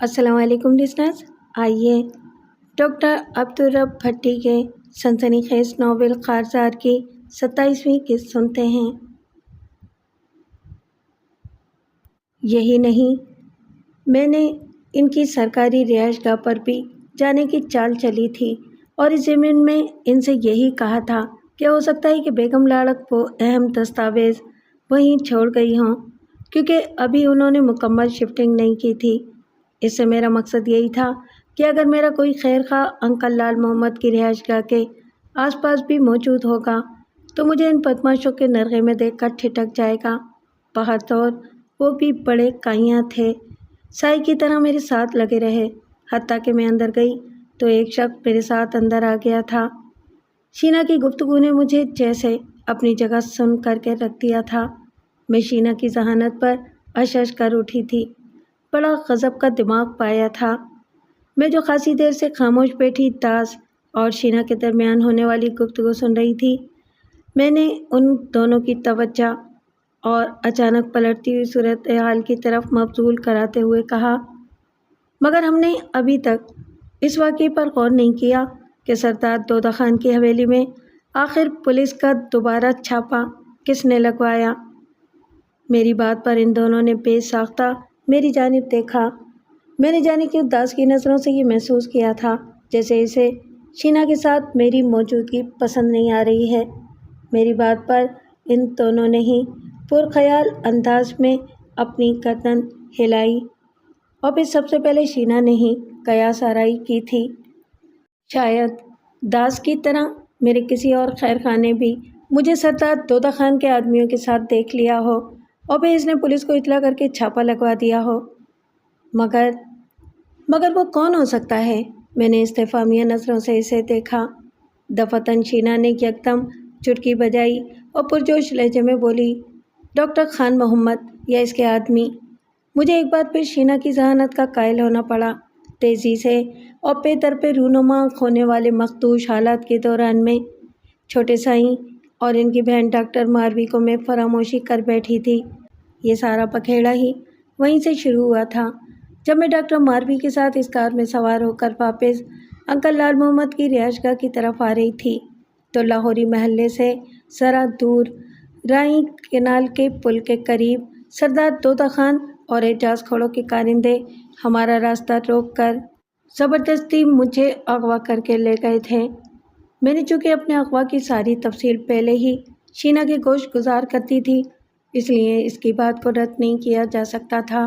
السلام علیکم لسنرز، آئیے ڈاکٹر عبدالرب بھٹی کے سنسنی خیز ناول خارزار کی 27ویں قسط سنتے ہیں۔ یہی نہیں، میں نے ان کی سرکاری رہائش گاہ پر بھی جانے کی چال چلی تھی اور اس ضمن میں ان سے یہی کہا تھا کہ ہو سکتا ہے کہ بیگم لاڑک وہ اہم دستاویز وہیں چھوڑ گئی ہوں، کیونکہ ابھی انہوں نے مکمل شفٹنگ نہیں کی تھی۔ اس سے میرا مقصد یہی تھا کہ اگر میرا کوئی خیر خواہ انکل لال محمد کی رہائش گاہ کے آس پاس بھی موجود ہوگا تو مجھے ان بدماشوں کے نرغے میں دیکھ کر ٹھٹک جائے گا۔ بہرطور وہ بھی بڑے کائیاں تھے، سائے کی طرح میرے ساتھ لگے رہے، حتیٰ کہ میں اندر گئی تو ایک شخص میرے ساتھ اندر آ گیا تھا۔ شینا کی گفتگو نے مجھے جیسے اپنی جگہ سن کر کے رکھ دیا تھا۔ میں شینا کی ذہانت پر اشش کر اٹھی تھی، بڑا غضب کا دماغ پایا تھا۔ میں جو خاصی دیر سے خاموش بیٹھی داس اور شینا کے درمیان ہونے والی گفتگو سن رہی تھی، میں نے ان دونوں کی توجہ اور اچانک پلٹتی ہوئی صورتحال کی طرف مبذول کراتے ہوئے کہا، مگر ہم نے ابھی تک اس واقعے پر غور نہیں کیا کہ سردار دودہ خان کی حویلی میں آخر پولیس کا دوبارہ چھاپا کس نے لگوایا؟ میری بات پر ان دونوں نے بے ساختہ میری جانب دیکھا۔ میں نے جانے کیوں داس کی نظروں سے یہ محسوس کیا تھا جیسے اسے شینا کے ساتھ میری موجودگی پسند نہیں آ رہی ہے۔ میری بات پر ان دونوں نے ہی پرخیال انداز میں اپنی گردن ہلائی اور پھر سب سے پہلے شینا نے ہی قیاس آرائی کی تھی۔ شاید داس کی طرح میرے کسی اور خیر خواہ نے بھی مجھے سردار دودہ خان کے آدمیوں کے ساتھ دیکھ لیا ہو اور پھر اس نے پولیس کو اطلاع کر کے چھاپا لگوا دیا ہو۔ مگر وہ کون ہو سکتا ہے؟ میں نے استفہامیہ نظروں سے اسے دیکھا۔ دفعتاً شینا نے یکدم چٹکی بجائی اور پرجوش لہجے میں بولی، ڈاکٹر خان محمد یا اس کے آدمی۔ مجھے ایک بار پھر شینا کی ذہانت کا قائل ہونا پڑا۔ تیزی سے اور پے در پہ رونما ہونے والے مخدوش حالات کے دوران میں چھوٹے سائیں اور ان کی بہن ڈاکٹر ماروی کو میں فراموشی کر بیٹھی تھی۔ یہ سارا پکھیڑا ہی وہیں سے شروع ہوا تھا جب میں ڈاکٹر ماروی کے ساتھ اس کار میں سوار ہو کر واپس انکل لال محمد کی رہائش گاہ کی طرف آ رہی تھی تو لاہوری محلے سے ذرا دور رائی کینال کے پل کے قریب سردار دودہ خان اور اعجاز کھوڑوں کے کارندے ہمارا راستہ روک کر زبردستی مجھے اغوا کر کے لے گئے تھے۔ میں نے چونکہ اپنے اغوا کی ساری تفصیل پہلے ہی شینا کے گوش گزار کرتی تھی، اس لیے اس کی بات کو رد نہیں کیا جا سکتا تھا،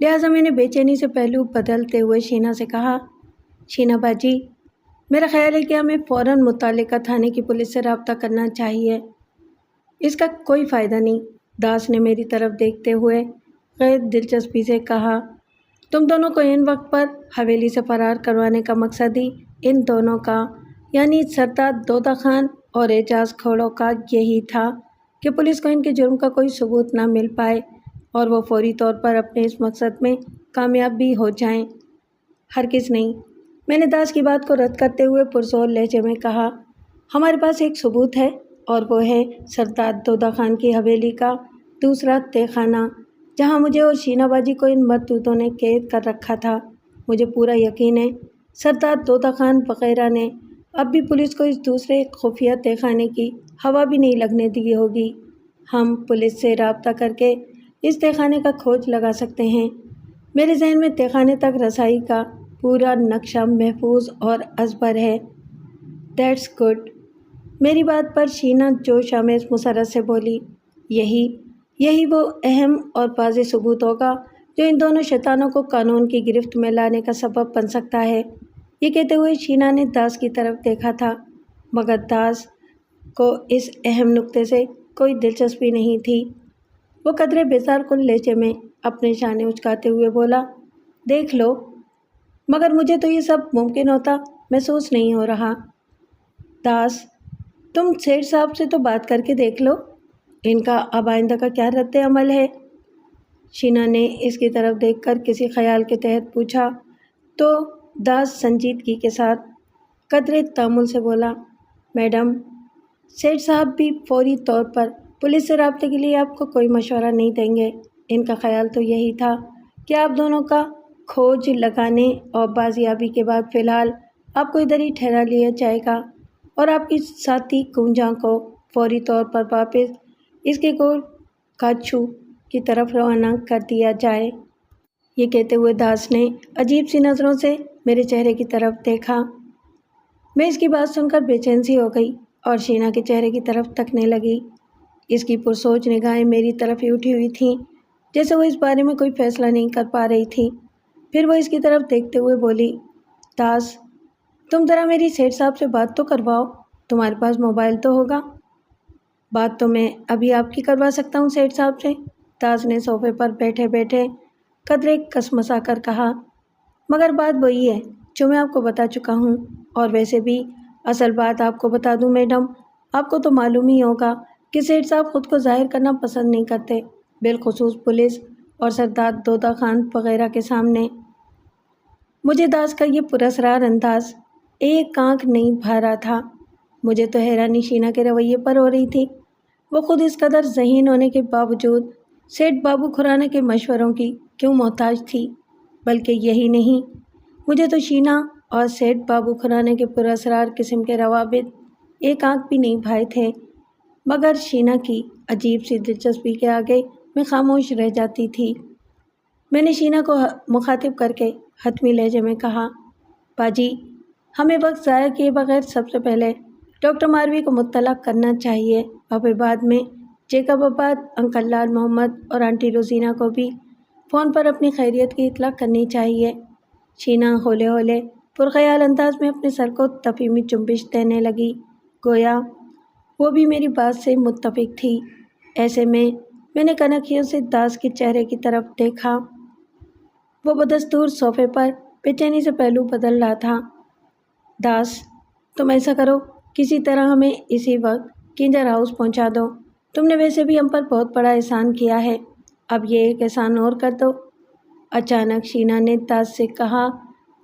لہٰذا میں نے بے چینی سے پہلو بدلتے ہوئے شینا سے کہا، شینا باجی، میرا خیال ہے کہ ہمیں فوراً متعلقہ تھانے کی پولیس سے رابطہ کرنا چاہیے۔ اس کا کوئی فائدہ نہیں، داس نے میری طرف دیکھتے ہوئے غیر دلچسپی سے کہا، تم دونوں کو ان وقت پر حویلی سے فرار کروانے کا مقصد ہی ان دونوں کا یعنی سردار دودہ خان اور اعجاز کھوڑوں کا یہی تھا کہ پولیس کو ان کے جرم کا کوئی ثبوت نہ مل پائے اور وہ فوری طور پر اپنے اس مقصد میں کامیاب بھی ہو جائیں۔ ہرگز نہیں، میں نے داس کی بات کو رد کرتے ہوئے پرزور لہجے میں کہا، ہمارے پاس ایک ثبوت ہے اور وہ ہے سردار دودہ خان کی حویلی کا دوسرا تہہ خانہ، جہاں مجھے اور شینا باجی کو ان مردودوں نے قید کر رکھا تھا۔ مجھے پورا یقین ہے سردار دودہ خان وغیرہ نے اب بھی پولیس کو اس دوسرے خفیہ تہہ خانے کی ہوا بھی نہیں لگنے دی ہوگی۔ ہم پولیس سے رابطہ کر کے اس تہہ خانے کا کھوج لگا سکتے ہیں۔ میرے ذہن میں تہہ خانے تک رسائی کا پورا نقشہ محفوظ اور ازبر ہے۔ That's good. میری بات پر شینا جوش آمیز مسرت سے بولی، یہی وہ اہم اور واضح ثبوت ہوگا جو ان دونوں شیطانوں کو قانون کی گرفت میں لانے کا سبب بن سکتا ہے۔ یہ کہتے ہوئے شینا نے داس کی طرف دیکھا تھا، مگر داس کو اس اہم نکتے سے کوئی دلچسپی نہیں تھی۔ وہ قدرے بیزار کن لہجے میں اپنے شانے اچکاتے ہوئے بولا، دیکھ لو، مگر مجھے تو یہ سب ممکن ہوتا محسوس نہیں ہو رہا۔ داس، تم سیٹھ صاحب سے تو بات کر کے دیکھ لو، ان کا اب آئندہ کا کیا رد عمل ہے؟ شینا نے اس کی طرف دیکھ کر کسی خیال کے تحت پوچھا تو داس سنجیدگی کے ساتھ قدرے تامل سے بولا، میڈم، سیٹھ صاحب بھی فوری طور پر پولیس سے رابطے کے لیے آپ کو کوئی مشورہ نہیں دیں گے۔ ان کا خیال تو یہی تھا کہ آپ دونوں کا کھوج لگانے اور بازیابی کے بعد فی الحال آپ کو ادھر ہی ٹھہرا لیا جائے گا اور آپ کی ساتھی کنجا کو فوری طور پر واپس اس کے گول کاچو کی طرف روانہ کر دیا جائے۔ یہ کہتے ہوئے داس نے عجیب سی نظروں سے میرے چہرے کی طرف دیکھا۔ میں اس کی بات سن کر بے چین سی ہو گئی اور شینا کے چہرے کی طرف تکنے لگی۔ اس کی پرسوچ نگاہیں میری طرف ہی اٹھی ہوئی تھیں، جیسے وہ اس بارے میں کوئی فیصلہ نہیں کر پا رہی تھی۔ پھر وہ اس کی طرف دیکھتے ہوئے بولی، داس، تم ذرا میری سیٹھ صاحب سے بات تو کرواؤ، تمہارے پاس موبائل تو ہوگا۔ بات تو میں ابھی آپ کی کروا سکتا ہوں سیٹھ صاحب سے، داس نے صوفے پر بیٹھے بیٹھے قدرے کسمسا کر کہا، مگر بات وہی ہے جو میں آپ کو بتا چکا ہوں، اور ویسے بھی اصل بات آپ کو بتا دوں میڈم، آپ کو تو معلوم ہی ہوگا کہ سیٹھ صاحب خود کو ظاہر کرنا پسند نہیں کرتے، بالخصوص پولیس اور سردار دودہ خان وغیرہ کے سامنے۔ مجھے داس کا یہ پراسرار انداز ایک آنکھ نہیں بھا رہا تھا۔ مجھے تو حیرانی شینا کے رویے پر ہو رہی تھی۔ وہ خود اس قدر ذہین ہونے کے باوجود سیٹھ بابو کھرانا کے مشوروں کی کیوں محتاج تھی؟ بلکہ یہی نہیں، مجھے تو شینا اور سیٹھ بابو کھرانے کے پراسرار قسم کے روابط ایک آنکھ بھی نہیں بھائے تھے، مگر شینا کی عجیب سی دلچسپی کے آگے میں خاموش رہ جاتی تھی۔ میں نے شینا کو مخاطب کر کے حتمی لہجے میں کہا، باجی، ہمیں وقت ضائع کیے بغیر سب سے پہلے ڈاکٹر ماروی کو مطلع کرنا چاہیے، اور پھر بعد میں جیکب آباد انکل لال محمد اور آنٹی روزینہ کو بھی فون پر اپنی خیریت کی اطلاع کرنی چاہیے۔ شینا ہولے ہولے پرخیال انداز میں اپنے سر کو تفہیمی جنبش دینے لگی، گویا وہ بھی میری بات سے متفق تھی۔ ایسے میں نے کنکھیوں سے داس کے چہرے کی طرف دیکھا۔ وہ بدستور صوفے پر بے چینی سے پہلو بدل رہا تھا۔ داس، تم ایسا کرو، کسی طرح ہمیں اسی وقت کنجر ہاؤس پہنچا دو، تم نے ویسے بھی ہم پر بہت بڑا احسان کیا ہے، اب یہ ایک احسان اور کر دو۔ اچانک شینا نے داس سے کہا،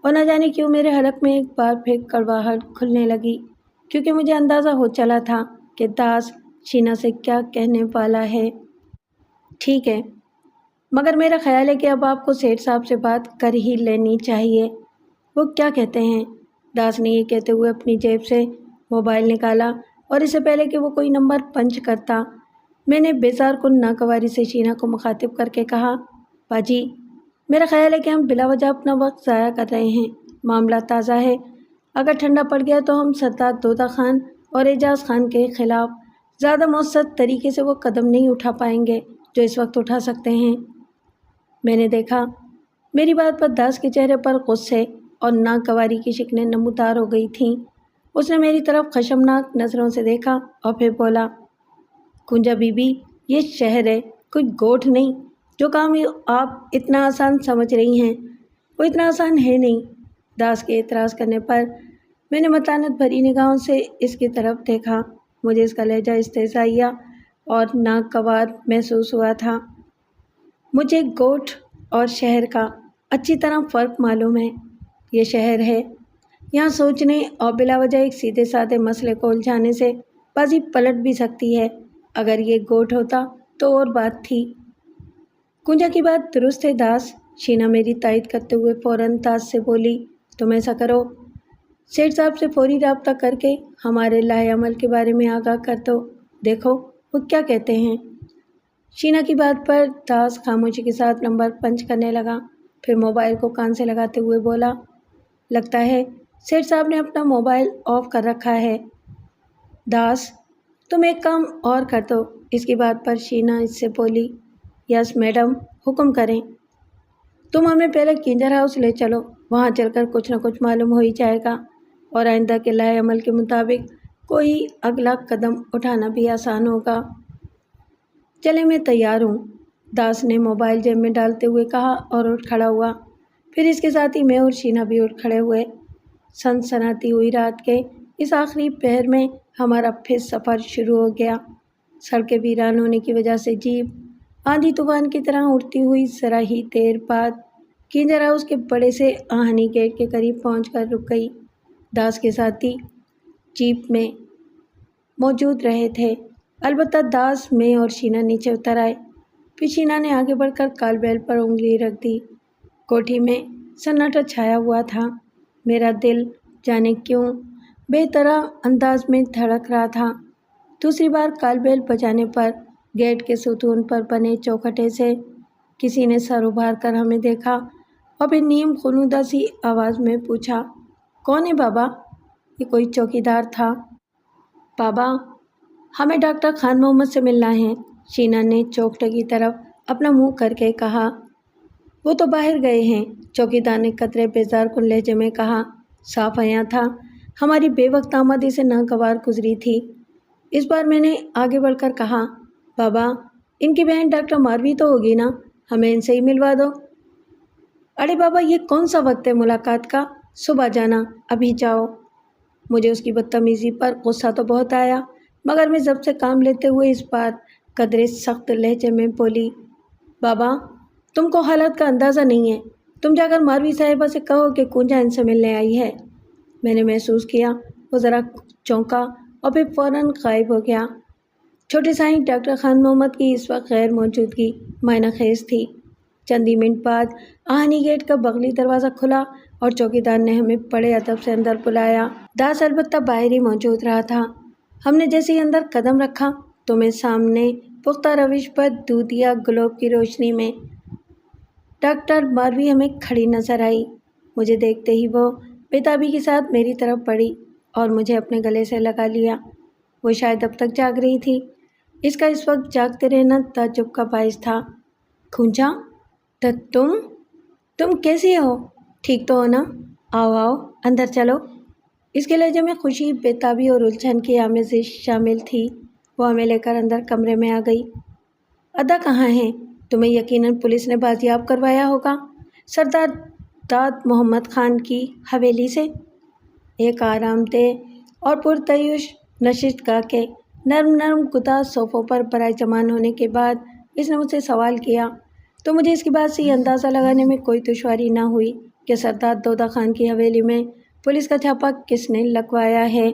اور نہ جانے کیوں میرے حلق میں ایک بار پھر کڑواہٹ کھلنے لگی، کیونکہ مجھے اندازہ ہو چلا تھا کہ داس شینا سے کیا کہنے والا ہے۔ ٹھیک ہے، مگر میرا خیال ہے کہ اب آپ کو سیٹھ صاحب سے بات کر ہی لینی چاہیے، وہ کیا کہتے ہیں؟ داس نے یہ کہتے ہوئے اپنی جیب سے موبائل نکالا، اور اس سے پہلے کہ وہ کوئی نمبر پنچ کرتا، میں نے بیزار کن ناگواری سے شینا کو مخاطب کر کے کہا، باجی، میرا خیال ہے کہ ہم بلا وجہ اپنا وقت ضائع کر رہے ہیں، معاملہ تازہ ہے، اگر ٹھنڈا پڑ گیا تو ہم سردار دودہ خان اور اعجاز خان کے خلاف زیادہ مؤثر طریقے سے وہ قدم نہیں اٹھا پائیں گے جو اس وقت اٹھا سکتے ہیں۔ میں نے دیکھا میری بات پر داس کے چہرے پر غصے اور ناگواری کی شکنیں نمودار ہو گئی تھیں۔ اس نے میری طرف خشمناک نظروں سے دیکھا اور پھر بولا، کنجا بی بی، یہ شہر ہے، کوئی گوٹھ نہیں، جو کام آپ اتنا آسان سمجھ رہی ہیں وہ اتنا آسان ہے نہیں۔ داس کے اعتراض کرنے پر میں نے متانت بھری نگاہوں سے اس کی طرف دیکھا۔ مجھے اس کا لہجہ استہزائیہ اور ناگوار محسوس ہوا تھا۔ مجھے گوٹھ اور شہر کا اچھی طرح فرق معلوم ہے۔ یہ شہر ہے، یہاں سوچنے اور بلا وجہ ایک سیدھے سادے مسئلے کو الجھانے سے بازی پلٹ بھی سکتی ہے۔ اگر یہ گوٹھ ہوتا تو اور بات تھی۔ کنجا کی بات درست ہے داس، شینا میری تائید کرتے ہوئے فوراً داس سے بولی، تم ایسا کرو، سیٹھ صاحب سے فوری رابطہ کر کے ہمارے لائحہ عمل کے بارے میں آگاہ کر دو، دیکھو وہ کیا کہتے ہیں۔ شینا کی بات پر داس خاموشی کے ساتھ نمبر پنچ کرنے لگا، پھر موبائل کو کان سے لگاتے ہوئے بولا، لگتا ہے سیٹھ صاحب نے اپنا موبائل آف کر رکھا ہے۔ داس، تم ایک کام اور کر دو۔ اس کی بات پر شینا اس سے بولی، یس میڈم، حکم کریں۔ تم ہمیں پہلے کنجر ہاؤس لے چلو، وہاں چل کر کچھ نہ کچھ معلوم ہو ہی جائے گا، اور آئندہ کے لائحہ عمل کے مطابق کوئی اگلا قدم اٹھانا بھی آسان ہوگا۔ چلے، میں تیار ہوں، داس نے موبائل جیب میں ڈالتے ہوئے کہا اور اٹھ کھڑا ہوا۔ پھر اس کے ساتھ ہی میں اور شینا بھی اٹھ کھڑے ہوئے۔ سنسناتی ہوئی رات کے اس آخری پہر میں ہمارا پھر سفر شروع ہو گیا۔ سڑکیں ویران ہونے کی وجہ سے جیپ آندھی طوفان کی طرح اڑتی ہوئی ذرا ہی دیر بعد کنجر ہاؤس کے بڑے سے آہنی گیٹ کے قریب پہنچ کر رک گئی۔ داس کے ساتھی جیپ میں موجود رہے تھے، البتہ داس، میں اور شینا نیچے اتر آئے۔ پھر شینا نے آگے بڑھ کر کال بیل پر انگلی رکھ دی۔ کوٹھی میں سناٹا چھایا ہوا تھا۔ میرا دل جانے کیوں بے طرح انداز میں دھڑک رہا تھا۔ دوسری بار کال بیل بجانے پر گیٹ کے ستون پر بنے چوکھٹے سے کسی نے سر ابھار کر ہمیں دیکھا اور پھر نیم خنودہ سی آواز میں پوچھا، کون ہے بابا؟ یہ کوئی چوکیدار تھا۔ بابا، ہمیں ڈاکٹر خان محمد سے ملنا ہے، شینا نے چوکھٹے کی طرف اپنا منہ کر کے کہا۔ وہ تو باہر گئے ہیں، چوکیدار نے قدرے بیزار کن لہجے میں کہا۔ صاف عیاں تھا ہماری بے وقت آمدی سے ناگوار گزری تھی۔ اس بار میں نے آگے بڑھ کر کہا، بابا، ان کی بہن ڈاکٹر ماروی تو ہوگی نا، ہمیں ان سے ہی ملوا دو۔ ارے بابا، یہ کون سا وقت ہے ملاقات کا؟ صبح جانا، ابھی جاؤ۔ مجھے اس کی بدتمیزی پر غصہ تو بہت آیا، مگر میں ضبط سے کام لیتے ہوئے اس بار قدرے سخت لہجے میں بولی، بابا، تم کو حالت کا اندازہ نہیں ہے، تم جا کر ماروی صاحبہ سے کہو کہ کونجا ان سے ملنے آئی ہے۔ میں نے محسوس کیا وہ ذرا چونکا اور پھر فوراً غائب ہو گیا۔ چھوٹے سائیں ڈاکٹر خان محمد کی اس وقت غیر موجودگی معنی خیز تھی۔ چند ہی منٹ بعد آہنی گیٹ کا بغلی دروازہ کھلا اور چوکیدار نے ہمیں بڑے ادب سے اندر بلایا۔ داس البتہ باہر ہی موجود رہا تھا۔ ہم نے جیسے ہی اندر قدم رکھا تو میں سامنے پختہ روش پر دودھیا گلوب کی روشنی میں ڈاکٹر ماروی ہمیں کھڑی نظر آئی۔ مجھے دیکھتے ہی وہ بےتابی کے ساتھ میری طرف بڑھی اور مجھے اپنے گلے سے لگا لیا۔ وہ شاید اب تک جاگ رہی تھی۔ اس کا اس وقت جاگتے رہنا تعجب کا باعث تھا۔ کونجا، تم کیسی ہو؟ ٹھیک تو ہو نا؟ آؤ اندر چلو۔ اس کے لہجے میں خوشی، بےتابی اور الجھن کی آمیزش شامل تھی۔ وہ ہمیں لے کر اندر کمرے میں آ گئی۔ ادا کہاں ہیں؟ تمہیں یقیناً پولیس نے بازیاب کروایا ہوگا سردار داد محمد خان کی حویلی سے۔ ایک آرام دہ اور پرتعیش نشست گاہ کے نرم گدا صوفوں پر برائے زمان ہونے کے بعد اس نے مجھ سے سوال کیا تو مجھے اس کی بات سے یہ اندازہ لگانے میں کوئی دشواری نہ ہوئی کہ سردار دودہ خان کی حویلی میں پولیس کا چھاپا کس نے لگوایا ہے۔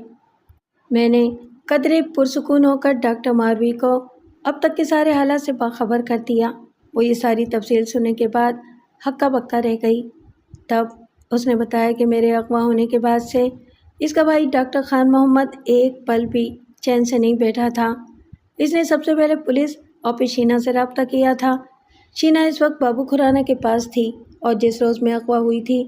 میں نے قدرے پرسکون ہو کر ڈاکٹر ماروی کو اب تک کے سارے حالات سے باخبر کر دیا۔ وہ یہ ساری تفصیل سننے کے بعد ہکا بکا رہ گئی۔ تب اس نے بتایا کہ میرے اغوا ہونے کے بعد سے اس کا بھائی ڈاکٹر خان محمد ایک پل بھی چین سے نہیں بیٹھا تھا۔ اس نے سب سے پہلے پولیس اور پھر شینا سے رابطہ کیا تھا۔ شینا اس وقت بابو کھرانا کے پاس تھی اور جس روز میں اغوا ہوئی تھی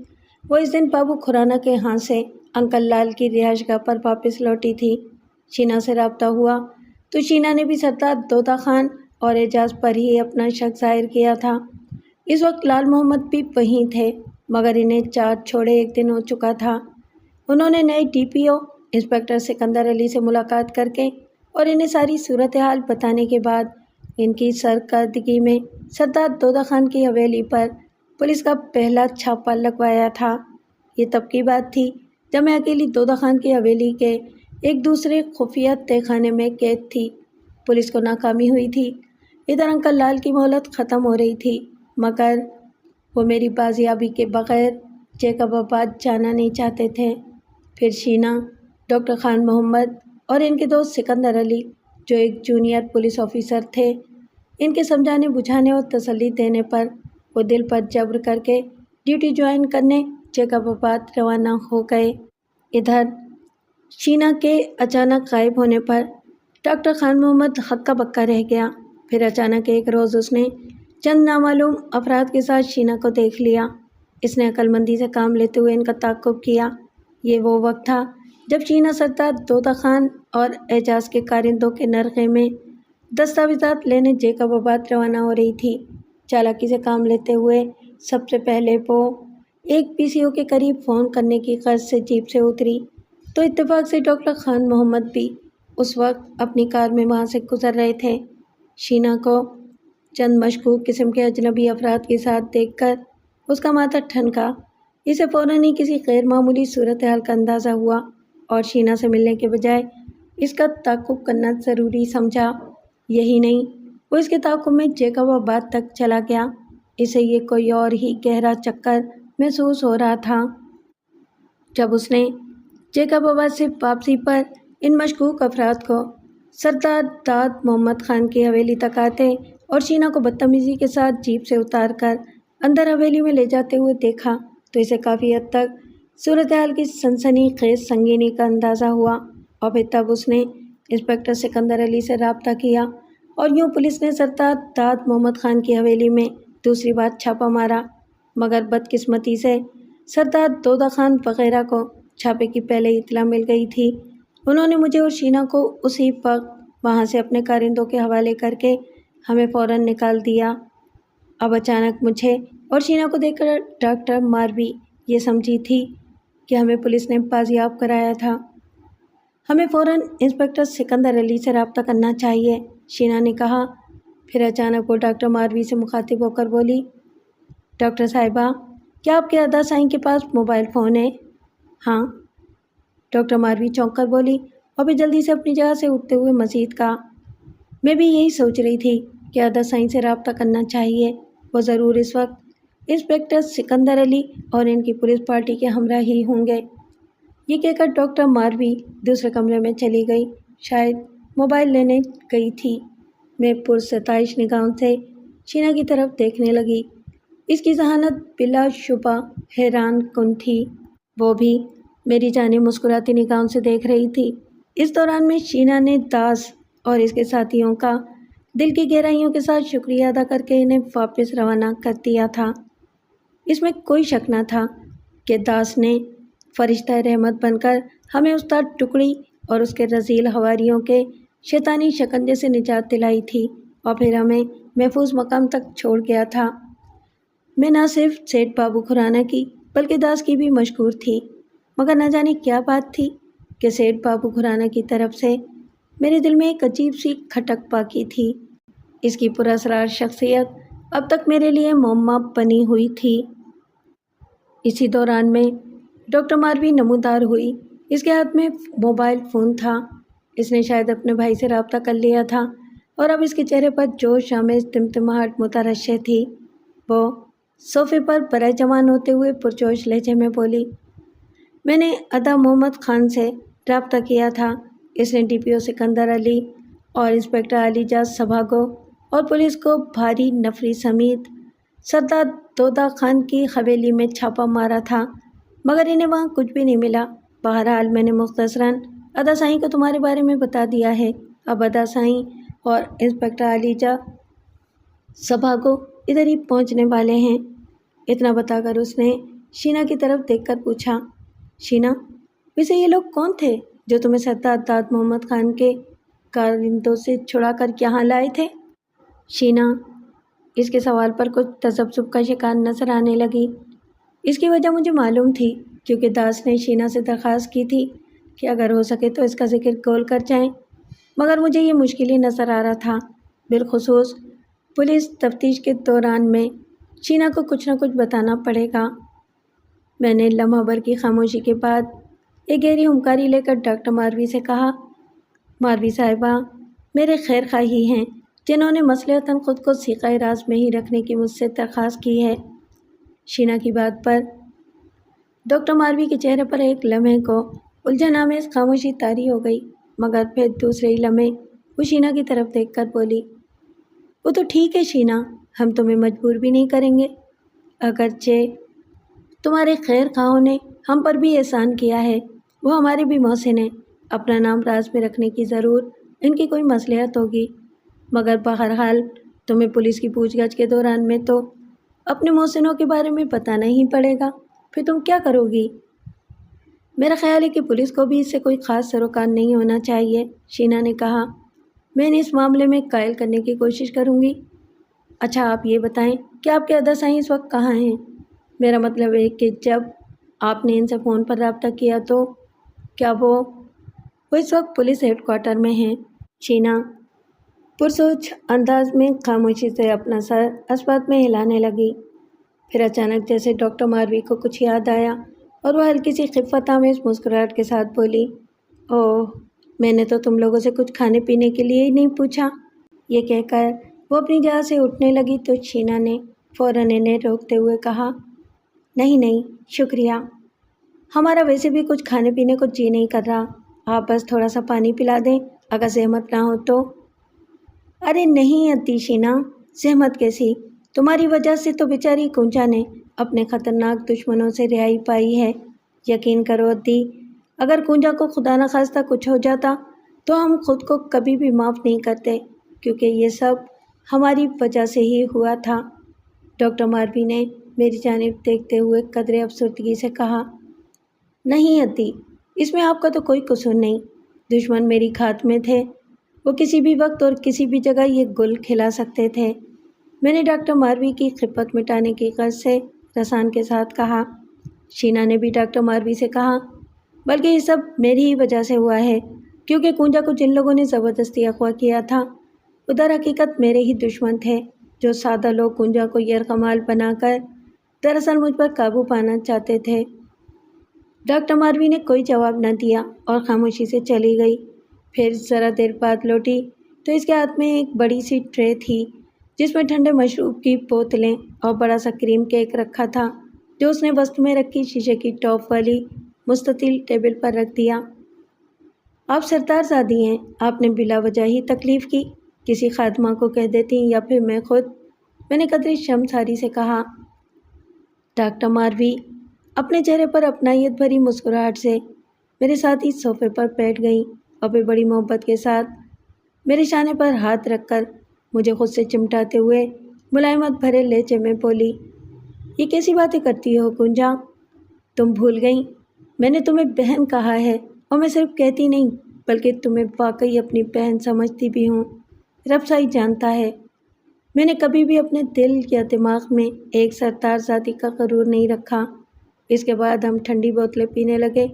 وہ اس دن بابو کھرانا کے ہاں سے انکل لال کی رہائش گاہ پر واپس لوٹی تھی۔ شینا سے رابطہ ہوا تو شینا نے بھی سردار دودہ خان اور اعجاز پر ہی اپنا شک ظاہر کیا تھا۔ اس وقت لال محمد بھی وہیں تھے، مگر انہیں 4 چھوڑے 1 دن ہو چکا تھا۔ انہوں نے نئے DPO انسپکٹر سکندر علی سے ملاقات کر کے اور انہیں ساری صورتحال بتانے کے بعد ان کی سرکردگی میں سردار دودہ خان کی حویلی پر پولیس کا پہلا چھاپا لگوایا تھا۔ یہ تب کی بات تھی جب میں اکیلی دودہ خان کی حویلی کے ایک دوسرے خفیہ تہہ خانے میں قید تھی۔ پولیس کو ناکامی ہوئی تھی۔ ادھر انکل لال کی مہلت ختم ہو رہی تھی، مگر وہ میری بازیابی کے بغیر جیکب آباد جانا نہیں چاہتے تھے۔ پھر شینا، ڈاکٹر خان محمد اور ان کے دوست سکندر علی جو ایک جونیئر پولیس آفیسر تھے، ان کے سمجھانے بجھانے اور تسلی دینے پر وہ دل پر جبر کر کے ڈیوٹی جوائن کرنے جیکب آباد روانہ ہو گئے۔ ادھر شینا کے اچانک غائب ہونے پر ڈاکٹر خان محمد ہکا بکا رہ گیا۔ پھر اچانک ایک روز اس نے چند نامعلوم افراد کے ساتھ شینا کو دیکھ لیا۔ اس نے عقل مندی سے کام لیتے ہوئے ان کا تعاقب کیا۔ یہ وہ وقت تھا جب شینا سردار دودہ خان اور اعجاز کے کارندوں کے نرغے میں دستاویزات لینے جیکب آباد روانہ ہو رہی تھی۔ چالاکی سے کام لیتے ہوئے سب سے پہلے وہ ایک PCO کے قریب فون کرنے کی غرض سے جیپ سے اتری تو اتفاق سے ڈاکٹر خان محمد بھی اس وقت اپنی کار میں وہاں سے گزر رہے تھے۔ شینا کو چند مشکوک قسم کے اجنبی افراد کے ساتھ دیکھ کر اس کا ماتھا ٹھنکا۔ اسے فوراً ہی کسی غیر معمولی صورتحال کا اندازہ ہوا اور شینا سے ملنے کے بجائے اس کا تعاقب کرنا ضروری سمجھا۔ یہی نہیں، وہ اس کے تعاقب میں جیکب آباد تک چلا گیا۔ اسے یہ کوئی اور ہی گہرا چکر محسوس ہو رہا تھا۔ جب اس نے جیکب آباد سے واپسی پر ان مشکوک افراد کو سردار داد محمد خان کی حویلی تک آتے اور شینا کو بدتمیزی کے ساتھ جیپ سے اتار کر اندر حویلی میں لے جاتے ہوئے دیکھا تو اسے کافی حد تک صورتحال کی سنسنی خیز سنگینی کا اندازہ ہوا، اور پھر تب اس نے انسپکٹر سکندر علی سے رابطہ کیا، اور یوں پولیس نے سردار داد محمد خان کی حویلی میں دوسری بار چھاپہ مارا۔ مگر بدقسمتی سے سردار دودہ خان وغیرہ کو چھاپے کی پہلے ہی اطلاع مل گئی تھی۔ انہوں نے مجھے اور شینا کو اسی وقت وہاں سے اپنے کارندوں کے حوالے کر کے ہمیں فوراً نکال دیا۔ اب اچانک مجھے اور شینا کو دیکھ کر ڈاکٹر ماروی یہ سمجھی تھی کہ ہمیں پولیس نے بازیاب کرایا تھا۔ ہمیں فوراً انسپکٹر سکندر علی سے رابطہ کرنا چاہیے، شینا نے کہا۔ پھر اچانک وہ ڈاکٹر ماروی سے مخاطب ہو کر بولی، ڈاکٹر صاحبہ، کیا آپ کے ادا سائیں کے پاس موبائل فون ہے؟ ہاں، ڈاکٹر ماروی چونک کر بولی، اور پھر جلدی سے اپنی جگہ سے اٹھتے ہوئے مزید کہا، میں بھی یہی سوچ رہی تھی کہ ادا سائیں سے رابطہ کرنا چاہیے، وہ ضرور اس وقت انسپکٹر سکندر علی اور ان کی پولیس پارٹی کے ہمراہ ہی ہوں گے۔ یہ کہہ کر ڈاکٹر ماروی دوسرے کمرے میں چلی گئی، شاید موبائل لینے گئی تھی۔ میں پرستائش نگاہوں سے شینا کی طرف دیکھنے لگی۔ اس کی ذہانت بلا شبہ حیران کن تھی، وہ بھی میری جانب مسکراتی نگاہوں سے دیکھ رہی تھی۔ اس دوران میں شینا نے داس اور اس کے ساتھیوں کا دل کی گہرائیوں کے ساتھ شکریہ ادا کر کے انہیں واپس روانہ کر دیا تھا۔ اس میں کوئی شک نہ تھا کہ داس نے فرشتہ رحمت بن کر ہمیں استاد ٹکڑی اور اس کے رذیل حواریوں کے شیطانی شکنجے سے نجات دلائی تھی، اور پھر ہمیں محفوظ مقام تک چھوڑ گیا تھا۔ میں نہ صرف سیٹھ بابو کھرانا کی بلکہ داس کی بھی مشکور تھی، مگر نہ جانے کیا بات تھی کہ سیٹھ بابو کھرانا کی طرف سے میرے دل میں ایک عجیب سی کھٹک باقی تھی۔ اس کی پراسرار شخصیت اب تک میرے لیے معمہ بنی ہوئی تھی۔ اسی دوران میں ڈاکٹر ماروی نمودار ہوئی۔ اس کے ہاتھ میں موبائل فون تھا۔ اس نے شاید اپنے بھائی سے رابطہ کر لیا تھا، اور اب اس کے چہرے پر جوش آمیز ٹمٹماہٹ مترشح تھی۔ وہ صوفے پر برائے جوان ہوتے ہوئے پرجوش لہجے میں بولی، میں نے ادا محمد خان سے رابطہ کیا تھا۔ اس نے ڈی پی او سکندر علی اور انسپکٹر علی جاز سبھاگو اور پولیس کو بھاری نفری سمیت سردار دودہ خان کی حویلی میں چھاپہ مارا تھا، مگر انہیں وہاں کچھ بھی نہیں ملا۔ بہرحال میں نے مختصراً ادا سائیں کو تمہارے بارے میں بتا دیا ہے۔ اب ادا سائیں اور انسپکٹر علی جاز سبھاگو ادھر ہی پہنچنے والے ہیں۔ اتنا بتا کر اس نے شینا کی طرف دیکھ کر پوچھا، شینا، ویسے یہ لوگ کون تھے جو تمہیں سردار داد محمد خان کے کارندوں سے چھڑا کر یہاں لائے تھے؟ شینا اس کے سوال پر کچھ تذبذب کا شکار نظر آنے لگی۔ اس کی وجہ مجھے معلوم تھی، کیونکہ داس نے شینا سے درخواست کی تھی کہ اگر ہو سکے تو اس کا ذکر کھول کر جائیں، مگر مجھے یہ مشکل ہی نظر آ رہا تھا۔ بالخصوص پولیس تفتیش کے دوران میں شینا کو کچھ نہ کچھ بتانا پڑے گا۔ میں نے لمحہ بھر کی خاموشی کے بعد ایک گہری ہمکاری لے کر ڈاکٹر ماروی سے کہا، ماروی صاحبہ، میرے خیر خواہی ہیں جنہوں نے مصلحتاً خود کو سیغہ راز میں ہی رکھنے کی مجھ سے درخواست کی ہے۔ شینا کی بات پر ڈاکٹر ماروی کے چہرے پر ایک لمحے کو الجھن آمیز خاموشی طاری ہو گئی، مگر پھر دوسرے ہی لمحے وہ شینا کی طرف دیکھ کر بولی، وہ تو ٹھیک ہے شینا، ہم تمہیں مجبور بھی نہیں کریں گے، اگرچہ تمہارے خیر خواہوں نے ہم پر بھی احسان کیا ہے، وہ ہمارے بھی محسن ہیں، اپنا نام راز میں رکھنے کی ضرور ان کی کوئی مصلحت ہوگی، مگر بہرحال تمہیں پولیس کی پوچھ گچھ کے دوران میں تو اپنے محسنوں کے بارے میں بتانا ہی پڑے گا، پھر تم کیا کرو گی؟ میرا خیال ہے کہ پولیس کو بھی اس سے کوئی خاص سروکار نہیں ہونا چاہیے، شینا نے کہا۔ میں نے اس معاملے میں قائل کرنے کی کوشش کروں گی۔ اچھا آپ یہ بتائیں کہ آپ کے ادا سائیں اس وقت کہاں ہیں؟ میرا مطلب ہے کہ جب آپ نے ان سے فون پر رابطہ کیا تو کیا وہ اس وقت پولیس ہیڈ کوارٹر میں ہیں؟ شینا پرسوچ انداز میں خاموشی سے اپنا سر اسبات میں ہلانے لگی۔ پھر اچانک جیسے ڈاکٹر ماروی کو کچھ یاد آیا اور وہ ہلکی سی خفت آمیز مسکراہٹ کے ساتھ بولی، اوہ، میں نے تو تم لوگوں سے کچھ کھانے پینے کے لیے ہی نہیں پوچھا۔ یہ کہہ کر وہ اپنی جگہ سے اٹھنے لگی تو شینا نے فوراً انہیں روکتے ہوئے کہا، نہیں شکریہ، ہمارا ویسے بھی کچھ کھانے پینے کو جی نہیں کر رہا، آپ بس تھوڑا سا پانی پلا دیں اگر زحمت نہ ہو تو۔ ارے نہیں اتی شینا، زحمت کیسی، تمہاری وجہ سے تو بیچاری کنجا نے اپنے خطرناک دشمنوں سے رہائی پائی ہے۔ یقین کرو عدی، اگر کنجا کو خدا نخواستہ کچھ ہو جاتا تو ہم خود کو کبھی بھی معاف نہیں کرتے، کیونکہ یہ سب ہماری وجہ سے ہی ہوا تھا۔ ڈاکٹر ماروی نے میری جانب دیکھتے ہوئے قدرے افسردگی سے کہا، نہیں عدی، اس میں آپ کا تو کوئی قصور نہیں۔ دشمن میری کھات میں تھے، وہ کسی بھی وقت اور کسی بھی جگہ یہ گل کھلا سکتے تھے۔ میں نے ڈاکٹر ماروی کی خفت مٹانے کی غرض سے رسان کے ساتھ کہا۔ شینا نے بھی ڈاکٹر ماروی سے کہا، بلکہ یہ سب میری ہی وجہ سے ہوا ہے، کیونکہ کنجا کو جن لوگوں نے زبردستی اغوا کیا تھا وہ در حقیقت میرے ہی دشمن تھے، جو سادہ لوگ کنجا کو یرغمال بنا کر دراصل مجھ پر قابو پانا چاہتے تھے۔ ڈاکٹر ماروی نے کوئی جواب نہ دیا اور خاموشی سے چلی گئی۔ پھر ذرا دیر بعد لوٹی تو اس کے ہاتھ میں ایک بڑی سی ٹرے تھی جس میں ٹھنڈے مشروب کی بوتلیں اور بڑا سا کریم کیک رکھا تھا، جو اس نے وسط میں رکھی شیشے کی ٹاپ والی مستطیل ٹیبل پر رکھ دیا۔ آپ سردار زادی ہیں، آپ نے بلا وجہ ہی تکلیف کی، کسی خادمہ کو کہہ دیتی یا پھر میں خود، میں نے قدرے شرمساری سے کہا۔ ڈاکٹر ماروی اپنے چہرے پر اپنائیت بھری مسکراہٹ سے میرے ساتھ ہی صوفے پر بیٹھ گئیں اور پھر بڑی محبت کے ساتھ میرے شانے پر ہاتھ رکھ کر مجھے خود سے چمٹاتے ہوئے ملائمت بھرے لہجے میں بولی، یہ کیسی باتیں کرتی ہو کنجا؟ تم بھول گئیں، میں نے تمہیں بہن کہا ہے، اور میں صرف کہتی نہیں بلکہ تمہیں واقعی اپنی بہن سمجھتی بھی ہوں۔ رب سائی جانتا ہے، میں نے کبھی بھی اپنے دل یا دماغ میں ایک سردار ذاتی کا غرور نہیں رکھا۔ اس کے بعد ہم ٹھنڈی بوتلیں پینے لگے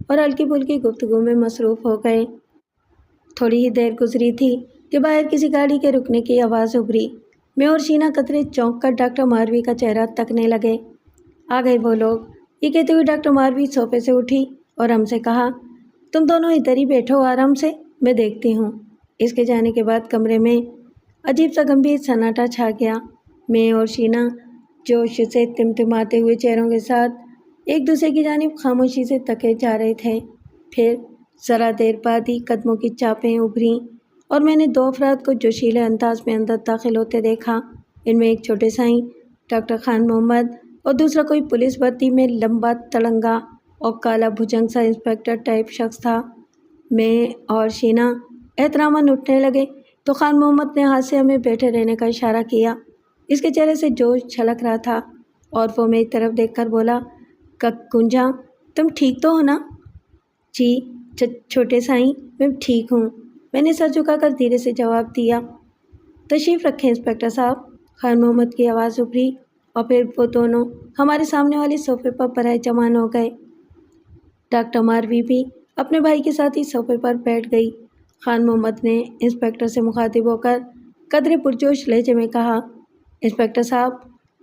اور ہلکی پھلکی گفتگو میں مصروف ہو گئے۔ تھوڑی ہی دیر گزری تھی کہ باہر کسی گاڑی کے رکنے کی آواز ابھری۔ میں اور شینا قدرے چونک کر ڈاکٹر ماروی کا چہرہ تکنے لگے۔ آ گئے وہ لوگ، یہ کہتے ہوئے ڈاکٹر ماروی صوفے سے اٹھی اور ہم سے کہا، تم دونوں ادھر ہی بیٹھو آرام سے، میں دیکھتی ہوں۔ اس کے جانے کے بعد کمرے میں عجیب سا گمبھیر سناٹا چھا گیا۔ میں اور شینا جوش سے تمتماتے ہوئے چہروں کے ساتھ ایک دوسرے کی جانب خاموشی سے تکے جا رہے تھے۔ پھر ذرا دیر بعد ہی قدموں کی چاپیں ابھریں اور میں نے دو افراد کو جوشیلے انداز میں اندر داخل ہوتے دیکھا۔ ان میں ایک چھوٹے سائیں ڈاکٹر خان محمد اور دوسرا کوئی پولیس وردی میں لمبا تڑنگا اور کالا بھجنگ سا انسپکٹر ٹائپ شخص تھا۔ میں اور شینا احتراماً اٹھنے لگے تو خان محمد نے ہاتھ سے ہمیں بیٹھے رہنے کا اشارہ کیا۔ اس کے چہرے سے جوش چھلک رہا تھا اور وہ میری طرف دیکھ کر بولا، کنجا تم ٹھیک تو ہو نا؟ جی چھوٹے سائیں، میں ٹھیک ہوں، میں نے سر جھکا کر دھیرے سے جواب دیا۔ تشریف رکھیں انسپکٹر صاحب، خان محمد کی آواز ابھری اور پھر وہ دونوں ہمارے سامنے والے صوفے پر برائے جمان ہو گئے۔ ڈاکٹر ماروی بھی اپنے بھائی کے ساتھ ہی صوفے پر بیٹھ گئی۔ خان محمد نے انسپکٹر سے مخاطب ہو کر قدرے پرجوش لہجے میں کہا، انسپکٹر صاحب،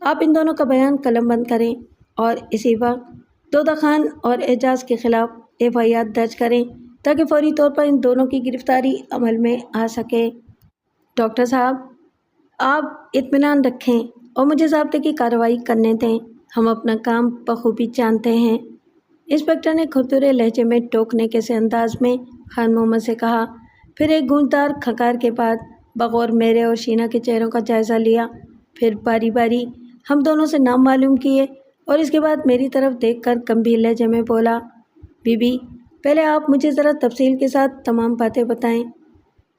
آپ ان دونوں کا بیان قلم بند کریں اور اسی وقت دودہ خان اور اعجاز کے خلاف FIR درج کریں تاکہ فوری طور پر ان دونوں کی گرفتاری عمل میں آ سکے۔ ڈاکٹر صاحب، آپ اطمینان رکھیں اور مجھے ضابطے کی کارروائی کرنے دیں، ہم اپنا کام بخوبی جانتے ہیں، انسپکٹر نے کھردرے لہجے میں ٹوکنے کے سے انداز میں خان محمد سے کہا۔ پھر ایک گونجدار کھنکار کے بعد بغور میرے اور شینا کے چہروں کا جائزہ لیا، پھر باری باری ہم دونوں سے نام معلوم کیے اور اس کے بعد میری طرف دیکھ کر گمبھیر لہجے میں بولا، بی بی پہلے آپ مجھے ذرا تفصیل کے ساتھ تمام باتیں بتائیں۔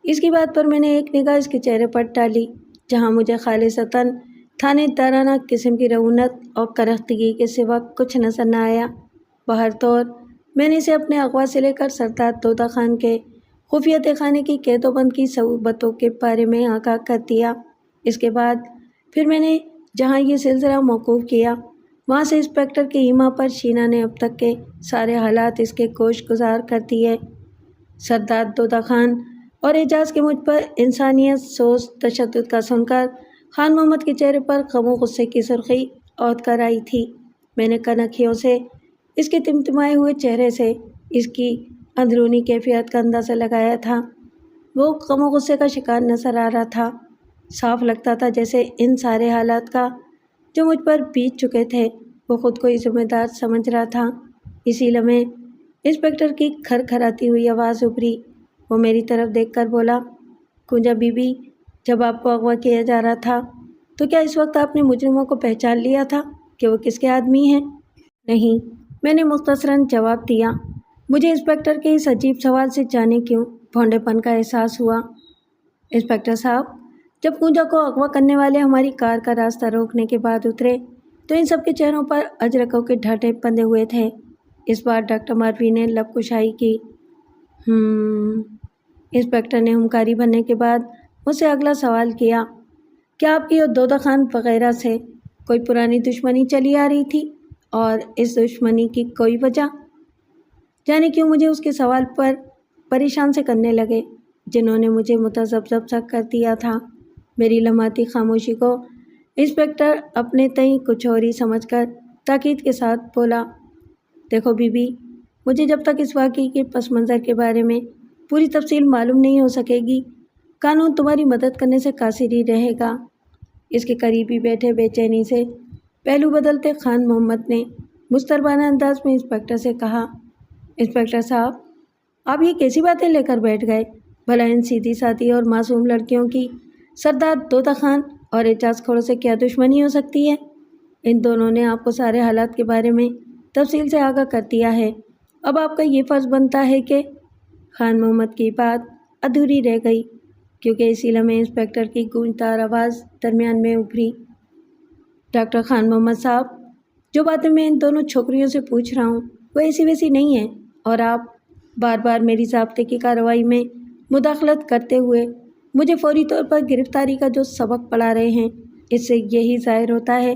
اس کی بات پر میں نے ایک نگاہ اس کے چہرے پر ڈالی جہاں مجھے خالصتاً تھانے دارانہ قسم کی رعونت اور کرختگی کے سوا کچھ نظر نہ آیا۔ بہر طور میں نے اسے اپنے اغوا سے لے کر سردار دودہ خان کے خفیہ تہ خانے کی قید و بند کی صعوبتوں کے بارے میں آگاہ کر دیا۔ اس کے بعد پھر میں نے جہاں یہ سلسلہ موقوف کیا وہاں سے انسپکٹر کے ایما پر شینا نے اب تک کے سارے حالات اس کے گوش گزار کر دیے۔ سردار دودہ خان اور اعجاز کے مجھ پر انسانیت سوز تشدد کا سن کر خان محمد کے چہرے پر غم و غصے کی سرخی عود کر آئی تھی۔ میں نے کنکھیوں سے اس کے تمتمائے ہوئے چہرے سے اس کی اندرونی کیفیت کا اندازہ لگایا تھا۔ وہ غم و غصے کا شکار نظر آ رہا تھا۔ صاف لگتا تھا جیسے ان سارے حالات کا جو مجھ پر بیت چکے تھے وہ خود کو ہی ذمہ دار سمجھ رہا تھا۔ اسی لمحے انسپکٹر کی کھرکھراتی ہوئی آواز ابھری۔ وہ میری طرف دیکھ کر بولا، کنجا بی بی، جب آپ کو اغوا کیا جا رہا تھا تو کیا اس وقت آپ نے مجرموں کو پہچان لیا تھا کہ وہ کس کے آدمی ہیں؟ نہیں، میں نے مختصراً جواب دیا۔ مجھے انسپکٹر کے اس عجیب سوال سے جانے کیوں بھونڈے پن کا احساس ہوا۔ انسپکٹر صاحب، جب پونجا کو اغوا کرنے والے ہماری کار کا راستہ روکنے کے بعد اترے تو ان سب کے چہروں پر اجرکوں کے ڈھاٹے بندھے ہوئے تھے۔ اس بار ڈاکٹر ماروی نے لب کشائی کی۔ انسپکٹر نے ہمکاری بھرنے کے بعد مجھ سے اگلا سوال کیا، کیا آپ کی اور دودہ خان وغیرہ سے کوئی پرانی دشمنی چلی آ رہی تھی اور اس دشمنی کی کوئی وجہ؟ جانے کیوں مجھے اس کے سوال پر پریشان سے کرنے لگے جنہوں نے مجھے متذبذب سا کر دیا تھا۔ میری لمحاتی خاموشی کو انسپکٹر اپنے تئیں کچھ اور ہی سمجھ کر تاکید کے ساتھ بولا، دیکھو بی بی، مجھے جب تک اس واقعے کے پس منظر کے بارے میں پوری تفصیل معلوم نہیں ہو سکے گی، قانون تمہاری مدد کرنے سے قاصر ہی رہے گا۔ اس کے قریبی بیٹھے بے چینی سے پہلو بدلتے خان محمد نے مستربانہ انداز میں انسپکٹر سے کہا، انسپکٹر صاحب، آپ یہ کیسی باتیں لے کر بیٹھ گئے؟ بھلا ان سیدھی سادھی اور معصوم لڑکیوں کی سردار دودہ خان اور اعجاز کھوڑوں سے کیا دشمنی ہو سکتی ہے؟ ان دونوں نے آپ کو سارے حالات کے بارے میں تفصیل سے آگاہ کر دیا ہے۔ اب آپ کا یہ فرض بنتا ہے کہ… خان محمد کی بات ادھوری رہ گئی کیونکہ اسی لمحے انسپکٹر کی گونجدار آواز درمیان میں ابھری، ڈاکٹر خان محمد صاحب، جو باتیں میں ان دونوں چھوکریوں سے پوچھ رہا ہوں وہ ایسی ویسی نہیں ہیں، اور آپ بار بار میری ضابطے کی کارروائی میں مداخلت کرتے ہوئے مجھے فوری طور پر گرفتاری کا جو سبق پڑھا رہے ہیں، اس سے یہی ظاہر ہوتا ہے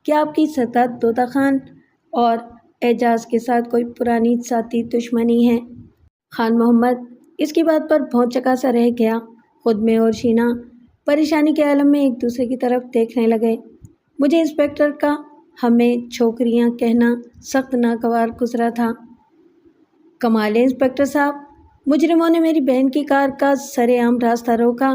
کہ آپ کی سردار دودہ خان اور اعجاز کے ساتھ کوئی پرانی ذاتی دشمنی ہے۔ خان محمد اس کی بات پر بہت چکا سا رہ گیا۔ خود میں اور شینا پریشانی کے عالم میں ایک دوسرے کی طرف دیکھنے لگے۔ مجھے انسپکٹر کا ہمیں چھوکریاں کہنا سخت ناگوار گزرا تھا۔ کمال ہے انسپکٹر صاحب، مجرموں نے میری بہن کی کار کا سر عام راستہ روکا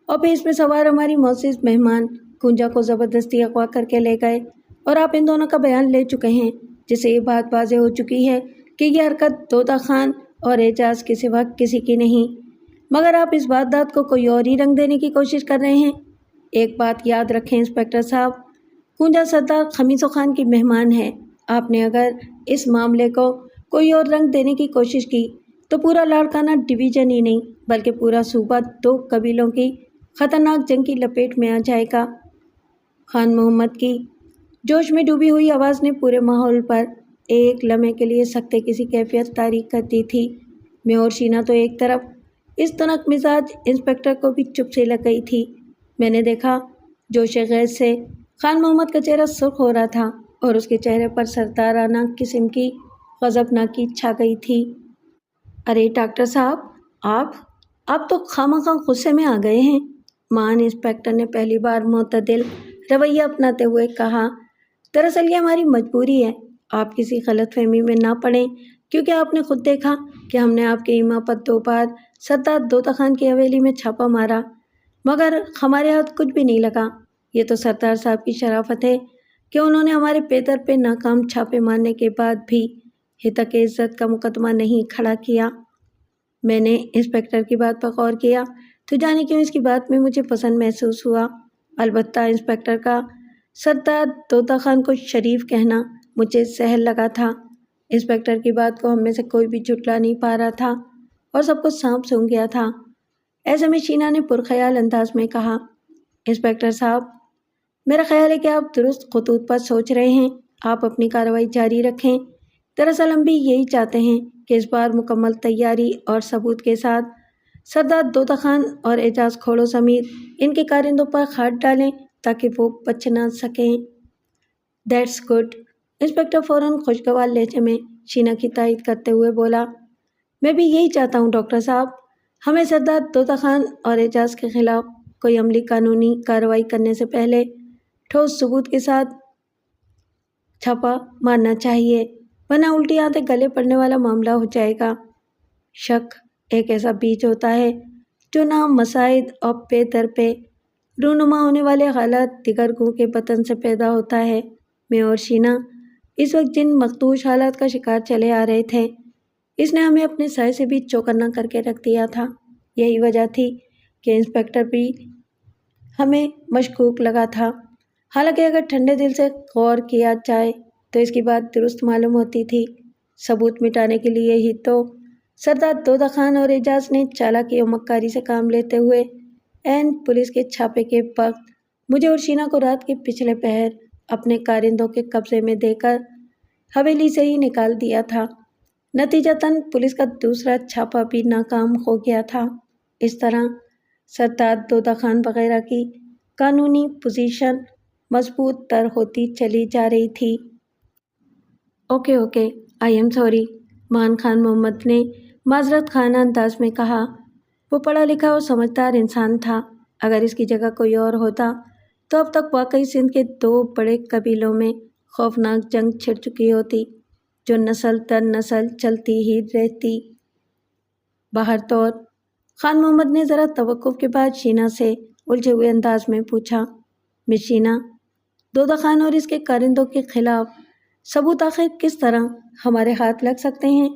اور پھر اس میں سوار ہماری معزز مہمان پونجا کو زبردستی اغوا کر کے لے گئے، اور آپ ان دونوں کا بیان لے چکے ہیں، جس سے یہ بات واضح ہو چکی ہے کہ یہ حرکت دودہ خان اور اعجاز کے سوا کسی کی نہیں، مگر آپ اس واردات کو کوئی اور ہی رنگ دینے کی کوشش کر رہے ہیں۔ ایک بات یاد رکھیں انسپکٹر صاحب، پونجا سردار خمیسو خان کی مہمان ہے۔ آپ نے اگر اس معاملے کو کوئی اور رنگ دینے کی کوشش کی تو پورا لاڑکانہ ڈویژن ہی نہیں بلکہ پورا صوبہ دو قبیلوں کی خطرناک جنگ کی لپیٹ میں آ جائے گا۔ خان محمد کی جوش میں ڈوبی ہوئی آواز نے پورے ماحول پر ایک لمحے کے لیے سکتے کی سی کیفیت طاری کر دی تھی۔ میں اور شینا تو ایک طرف، اس تنک مزاج انسپکٹر کو بھی چپ سے لگ گئی تھی۔ میں نے دیکھا جوش غیظ سے خان محمد کا چہرہ سرخ ہو رہا تھا اور اس کے چہرے پر سردارانہ قسم کی غضبناکی چھا گئی تھی۔ ارے ڈاکٹر صاحب، آپ تو خواہ غصے میں آ گئے ہیں، مہان انسپکٹر نے پہلی بار معتدل رویہ اپناتے ہوئے کہا۔ دراصل یہ ہماری مجبوری ہے، آپ کسی غلط فہمی میں نہ پڑیں، کیونکہ آپ نے خود دیکھا کہ ہم نے آپ کے ایما پر 2 بار سردار دودہ خان کی حویلی میں چھاپا مارا، مگر ہمارے ہاتھ کچھ بھی نہیں لگا۔ یہ تو سردار صاحب کی شرافت ہے کہ انہوں نے ہمارے پیدر پہ ناکام چھاپے مارنے کے بعد بھی ہتک عزت کا مقدمہ نہیں کھڑا کیا۔ میں نے انسپکٹر کی بات پر غور کیا تو جانے کیوں اس کی بات میں مجھے پسند محسوس ہوا۔ البتہ انسپکٹر کا سردار دودہ خان کو شریف کہنا مجھے سہل لگا تھا۔ انسپکٹر کی بات کو ہم میں سے کوئی بھی جھٹلا نہیں پا رہا تھا اور سب کچھ سانپ سونگھ گیا تھا۔ ایسے میں شینا نے پرخیال انداز میں کہا، انسپکٹر صاحب، میرا خیال ہے کہ آپ درست خطوط پر سوچ رہے ہیں، آپ اپنی کارروائی جاری رکھیں۔ دراصل ہم بھی یہی چاہتے ہیں کہ اس بار مکمل تیاری اور ثبوت کے ساتھ سردار دودہ خان اور اعجاز کھوڑوں سمیت ان کے کارندوں پر ہاتھ ڈالیں تاکہ وہ بچ نہ سکیں۔ دیٹس گڈ، انسپکٹر فوراً خوشگوار لہجے میں شینا کی تائید کرتے ہوئے بولا، میں بھی یہی چاہتا ہوں ڈاکٹر صاحب، ہمیں سردار دودہ خان اور اعجاز کے خلاف کوئی عملی قانونی کارروائی کرنے سے پہلے ٹھوس ثبوت کے ساتھ چھاپا مارنا چاہیے، ورنہ الٹی آنتیں گلے پڑنے والا معاملہ ہو جائے گا۔ شک ایک ایسا بیج ہوتا ہے جو نہ مساعد اور پے در پہ رونما ہونے والے حالات دیگر گوں کے بطن سے پیدا ہوتا ہے۔ میں اور شینا اس وقت جن مخدوش حالات کا شکار چلے آ رہے تھے، اس نے ہمیں اپنے سائے سے بھی چوکنا کر کے رکھ دیا تھا۔ یہی وجہ تھی کہ انسپکٹر بھی ہمیں مشکوک لگا تھا۔ حالانکہ اگر ٹھنڈے دل سے غور کیا جائے تو اس کی بات درست معلوم ہوتی تھی۔ ثبوت مٹانے کے لیے ہی تو سردار دودہ خان اور اعجاز نے چالاکی و مکاری سے کام لیتے ہوئے عین پولیس کے چھاپے کے وقت مجھے اور شینا کو رات کے پچھلے پہر اپنے کارندوں کے قبضے میں دے کر حویلی سے ہی نکال دیا تھا۔ نتیجتاً پولیس کا دوسرا چھاپا بھی ناکام ہو گیا تھا۔ اس طرح سردار دودہ خان وغیرہ کی قانونی پوزیشن مضبوط تر ہوتی چلی جا رہی تھی۔ اوکے آئی ایم سوری، مان خان محمد نے معذرت خانہ انداز میں کہا۔ وہ پڑھا لکھا اور سمجھدار انسان تھا۔ اگر اس کی جگہ کوئی اور ہوتا تو اب تک واقعی سندھ کے 2 بڑے قبیلوں میں خوفناک جنگ چھڑ چکی ہوتی جو نسل در نسل چلتی ہی رہتی۔ باہر طور خان محمد نے ذرا توقف کے بعد شینا سے الجھے ہوئے انداز میں پوچھا، مس شینا، دودہ خان اور اس کے کارندوں کے خلاف ثبوت آخر کس طرح ہمارے ہاتھ لگ سکتے ہیں؟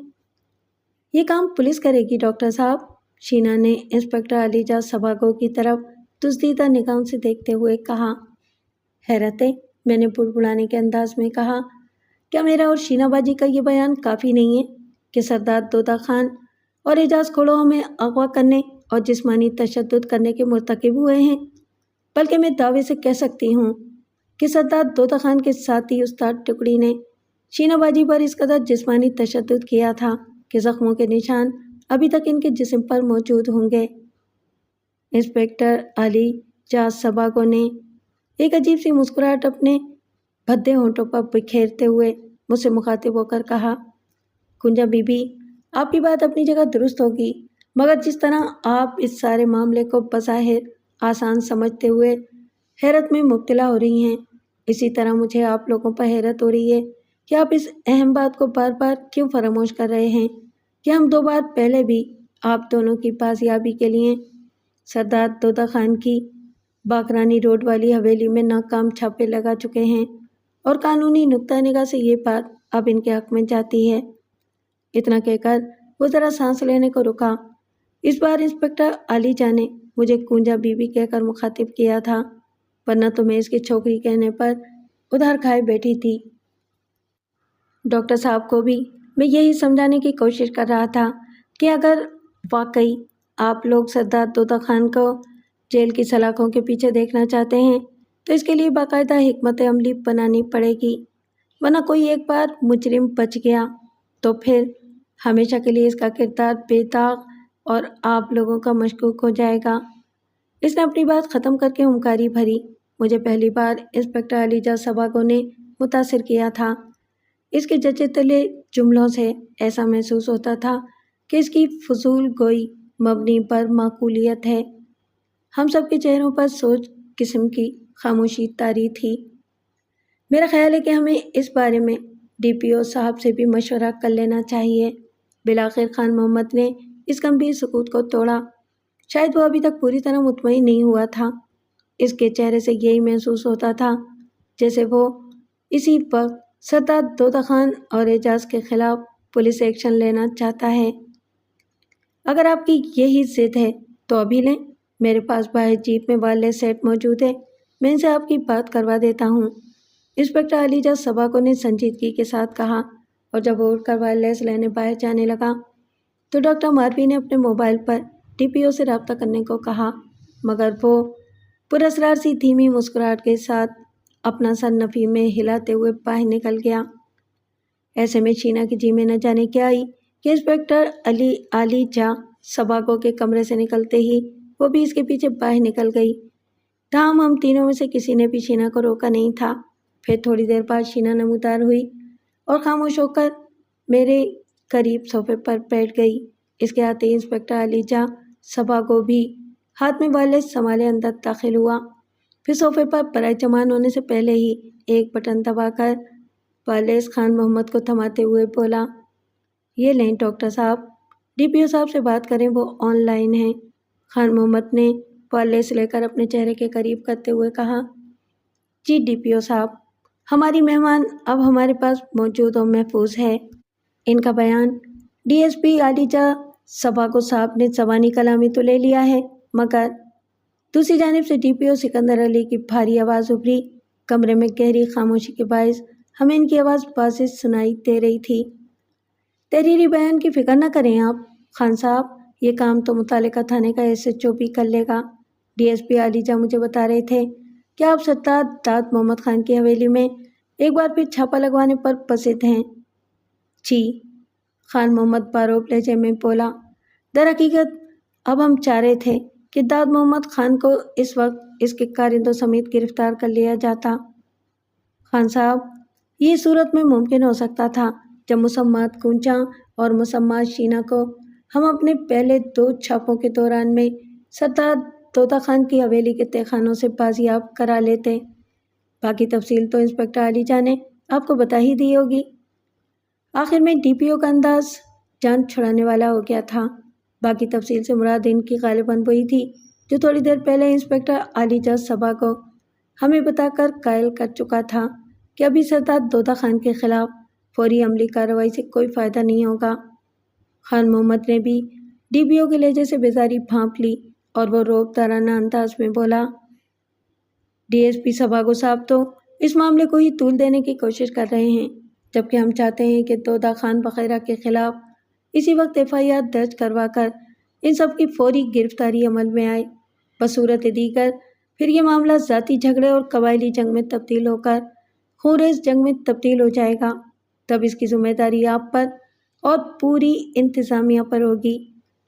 یہ کام پولیس کرے گی ڈاکٹر صاحب، شینا نے انسپکٹر علیجہ سبھاگو کی طرف دزدیدہ نگاہوں سے دیکھتے ہوئے کہا۔ حیرت ہے، میں نے بڑبڑانے کے انداز میں کہا، کیا میرا اور شینا باجی کا یہ بیان کافی نہیں ہے کہ سردار دودہ خان اور اعجاز کھوڑو ہمیں اغوا کرنے اور جسمانی تشدد کرنے کے مرتکب ہوئے ہیں؟ بلکہ میں دعوے سے کہہ سکتی ہوں کہ سردار دودہ خان کے ساتھی استاد ٹکڑی نے شینا باجی پر اس قدر جسمانی تشدد کیا تھا کہ زخموں کے نشان ابھی تک ان کے جسم پر موجود ہوں گے۔ انسپکٹر علی جاز سباگو نے ایک عجیب سی مسکراہٹ اپنے بھدے ہونٹوں پر بکھیرتے ہوئے مجھ سے مخاطب ہو کر کہا، کنجا بی بی، آپ کی بات اپنی جگہ درست ہوگی، مگر جس طرح آپ اس سارے معاملے کو بظاہر آسان سمجھتے ہوئے حیرت میں مبتلا ہو رہی ہیں، اسی طرح مجھے آپ لوگوں پر حیرت ہو رہی ہے کہ آپ اس اہم بات کو بار بار کیوں فراموش کر رہے ہیں کہ ہم 2 بار پہلے بھی آپ دونوں کی بازیابی کے لیے سردار دودہ خان کی باقرانی روڈ والی حویلی میں ناکام چھاپے لگا چکے ہیں، اور قانونی نقطہ نگاہ سے یہ بات اب ان کے حق میں جاتی ہے۔ اتنا کہہ کر وہ ذرا سانس لینے کو رکا۔ اس بار انسپکٹر علیجہ نے مجھے کنجا بی بی کہہ کر مخاطب کیا تھا، ورنہ تو میں اس کی چھوکری کہنے پر ادھر کھائے بیٹھی تھی۔ ڈاکٹر صاحب کو بھی میں یہی سمجھانے کی کوشش کر رہا تھا کہ اگر واقعی آپ لوگ سردار دودہ خان کو جیل کی سلاخوں کے پیچھے دیکھنا چاہتے ہیں تو اس کے لیے باقاعدہ حکمت عملی بنانی پڑے گی، ورنہ کوئی ایک بار مجرم بچ گیا تو پھر ہمیشہ کے لیے اس کا کردار بے داغ اور آپ لوگوں کا مشکوک ہو جائے گا۔ اس نے اپنی بات ختم کر کے ہمکاری بھری۔ مجھے پہلی بار انسپکٹر علیجہ سباگو نے متاثر کیا تھا۔ اس کے جچے تلے جملوں سے ایسا محسوس ہوتا تھا کہ اس کی فضول گوئی مبنی پر معقولیت ہے۔ ہم سب کے چہروں پر سوچ قسم کی خاموشی طاری تھی۔ میرا خیال ہے کہ ہمیں اس بارے میں ڈی پی او صاحب سے بھی مشورہ کر لینا چاہیے۔ بالآخر خان محمد نے اس گمبھیر سکوت کو توڑا۔ شاید وہ ابھی تک پوری طرح مطمئن نہیں ہوا تھا۔ اس کے چہرے سے یہی محسوس ہوتا تھا جیسے وہ اسی وقت سردار دودہ خان اور اعجاز کے خلاف پولیس ایکشن لینا چاہتا ہے۔ اگر آپ کی یہی ضد ہے تو ابھی لیں، میرے پاس باہر جیپ میں وائرلیس سیٹ موجود ہے، میں ان سے آپ کی بات کروا دیتا ہوں، انسپکٹر علیجہ سباگو نے سنجیدگی کے ساتھ کہا، اور جب وہ اٹھ کر وائرلیس لینے باہر جانے لگا تو ڈاکٹر ماروی نے اپنے موبائل پر ڈی پی او سے رابطہ کرنے کو کہا، مگر وہ پراسرار سی دھیمی مسکراہٹ کے ساتھ اپنا سر نفی میں ہلاتے ہوئے باہر نکل گیا۔ ایسے میں شینا کی جی میں نہ جانے کیا آئی کہ انسپکٹر علیجہ سباگو کے کمرے سے نکلتے ہی وہ بھی اس کے پیچھے باہر نکل گئی۔ تاہم ہم تینوں میں سے کسی نے بھی شینا کو روکا نہیں تھا۔ پھر تھوڑی دیر بعد شینا نمودار ہوئی اور خاموش ہو کر میرے قریب صوفے پر بیٹھ گئی۔ اس کے آتے ہی انسپکٹر علیجہ سباگو بھی ہاتھ میں وائرلیس سنبھالے اندر داخل ہوا۔ پھر صوفے پر برائے جمان ہونے سے پہلے ہی ایک بٹن دبا کر وائرلیس خان محمد کو تھماتے ہوئے بولا، یہ لیں ڈاکٹر صاحب، ڈی پی او صاحب سے بات کریں، وہ آن لائن ہیں۔ خان محمد نے وائرلیس لے کر اپنے چہرے کے قریب کرتے ہوئے کہا، جی ڈی پی او صاحب، ہماری مہمان اب ہمارے پاس موجود و محفوظ ہے۔ ان کا بیان ڈی ایس پی علیجہ سباگو صاحب نے زبانی کلامی تو لے لیا ہے، مگر دوسری جانب سے ڈی پی او سکندر علی کی بھاری آواز ابھری، کمرے میں گہری خاموشی کے باعث ہمیں ان کی آواز واضح سنائی دے رہی تھی۔ تحریری بیان کی فکر نہ کریں آپ خان صاحب، یہ کام تو متعلقہ تھانے کا SHO بھی کر لے گا۔ DSP عالیجہ مجھے بتا رہے تھے کہ آپ سردار داد محمد خان کی حویلی میں ایک بار پھر چھاپا لگوانے پر پسند ہیں۔ جی، خان محمد باروب لہجے میں بولا۔ در حقیقت اب ہم چاہ رہے تھے کہ داد محمد خان کو اس وقت اس کے کارندوں سمیت گرفتار کر لیا جاتا۔ خان صاحب، یہ صورت میں ممکن ہو سکتا تھا جب مسمات کونچا اور مسمات شینا کو ہم اپنے پہلے 2 چھاپوں کے دوران میں سردار طوطا خان کی حویلی کے تہہ خانوں سے بازیاب کرا لیتے۔ باقی تفصیل تو انسپکٹر عالیجہ نے آپ کو بتا ہی دی ہوگی۔ آخر میں DPO کا انداز جان چھڑانے والا ہو گیا تھا۔ باقی تفصیل سے مراد ان کی غالباً وہی تھی جو تھوڑی دیر پہلے انسپکٹر عالیجہ صبا کو ہمیں بتا کر قائل کر چکا تھا کہ ابھی سردار طوطا خان کے خلاف فوری عملی کارروائی سے کوئی فائدہ نہیں ہوگا۔ خان محمد نے بھی DPO کے لہجے سے بیزاری بھانپ لی اور وہ روب دارانہ انداز میں بولا۔ DSP سبھاگو صاحب تو اس معاملے کو ہی طول دینے کی کوشش کر رہے ہیں، جبکہ ہم چاہتے ہیں کہ طوطا خان وغیرہ کے خلاف اسی وقت FIR درج کروا کر ان سب کی فوری گرفتاری عمل میں آئے۔ بصورت دیگر پھر یہ معاملہ ذاتی جھگڑے اور قبائلی جنگ میں تبدیل ہو کر خونریز جنگ میں تبدیل ہو جائے گا۔ تب اس کی ذمہ داری آپ پر اور پوری انتظامیہ پر ہوگی،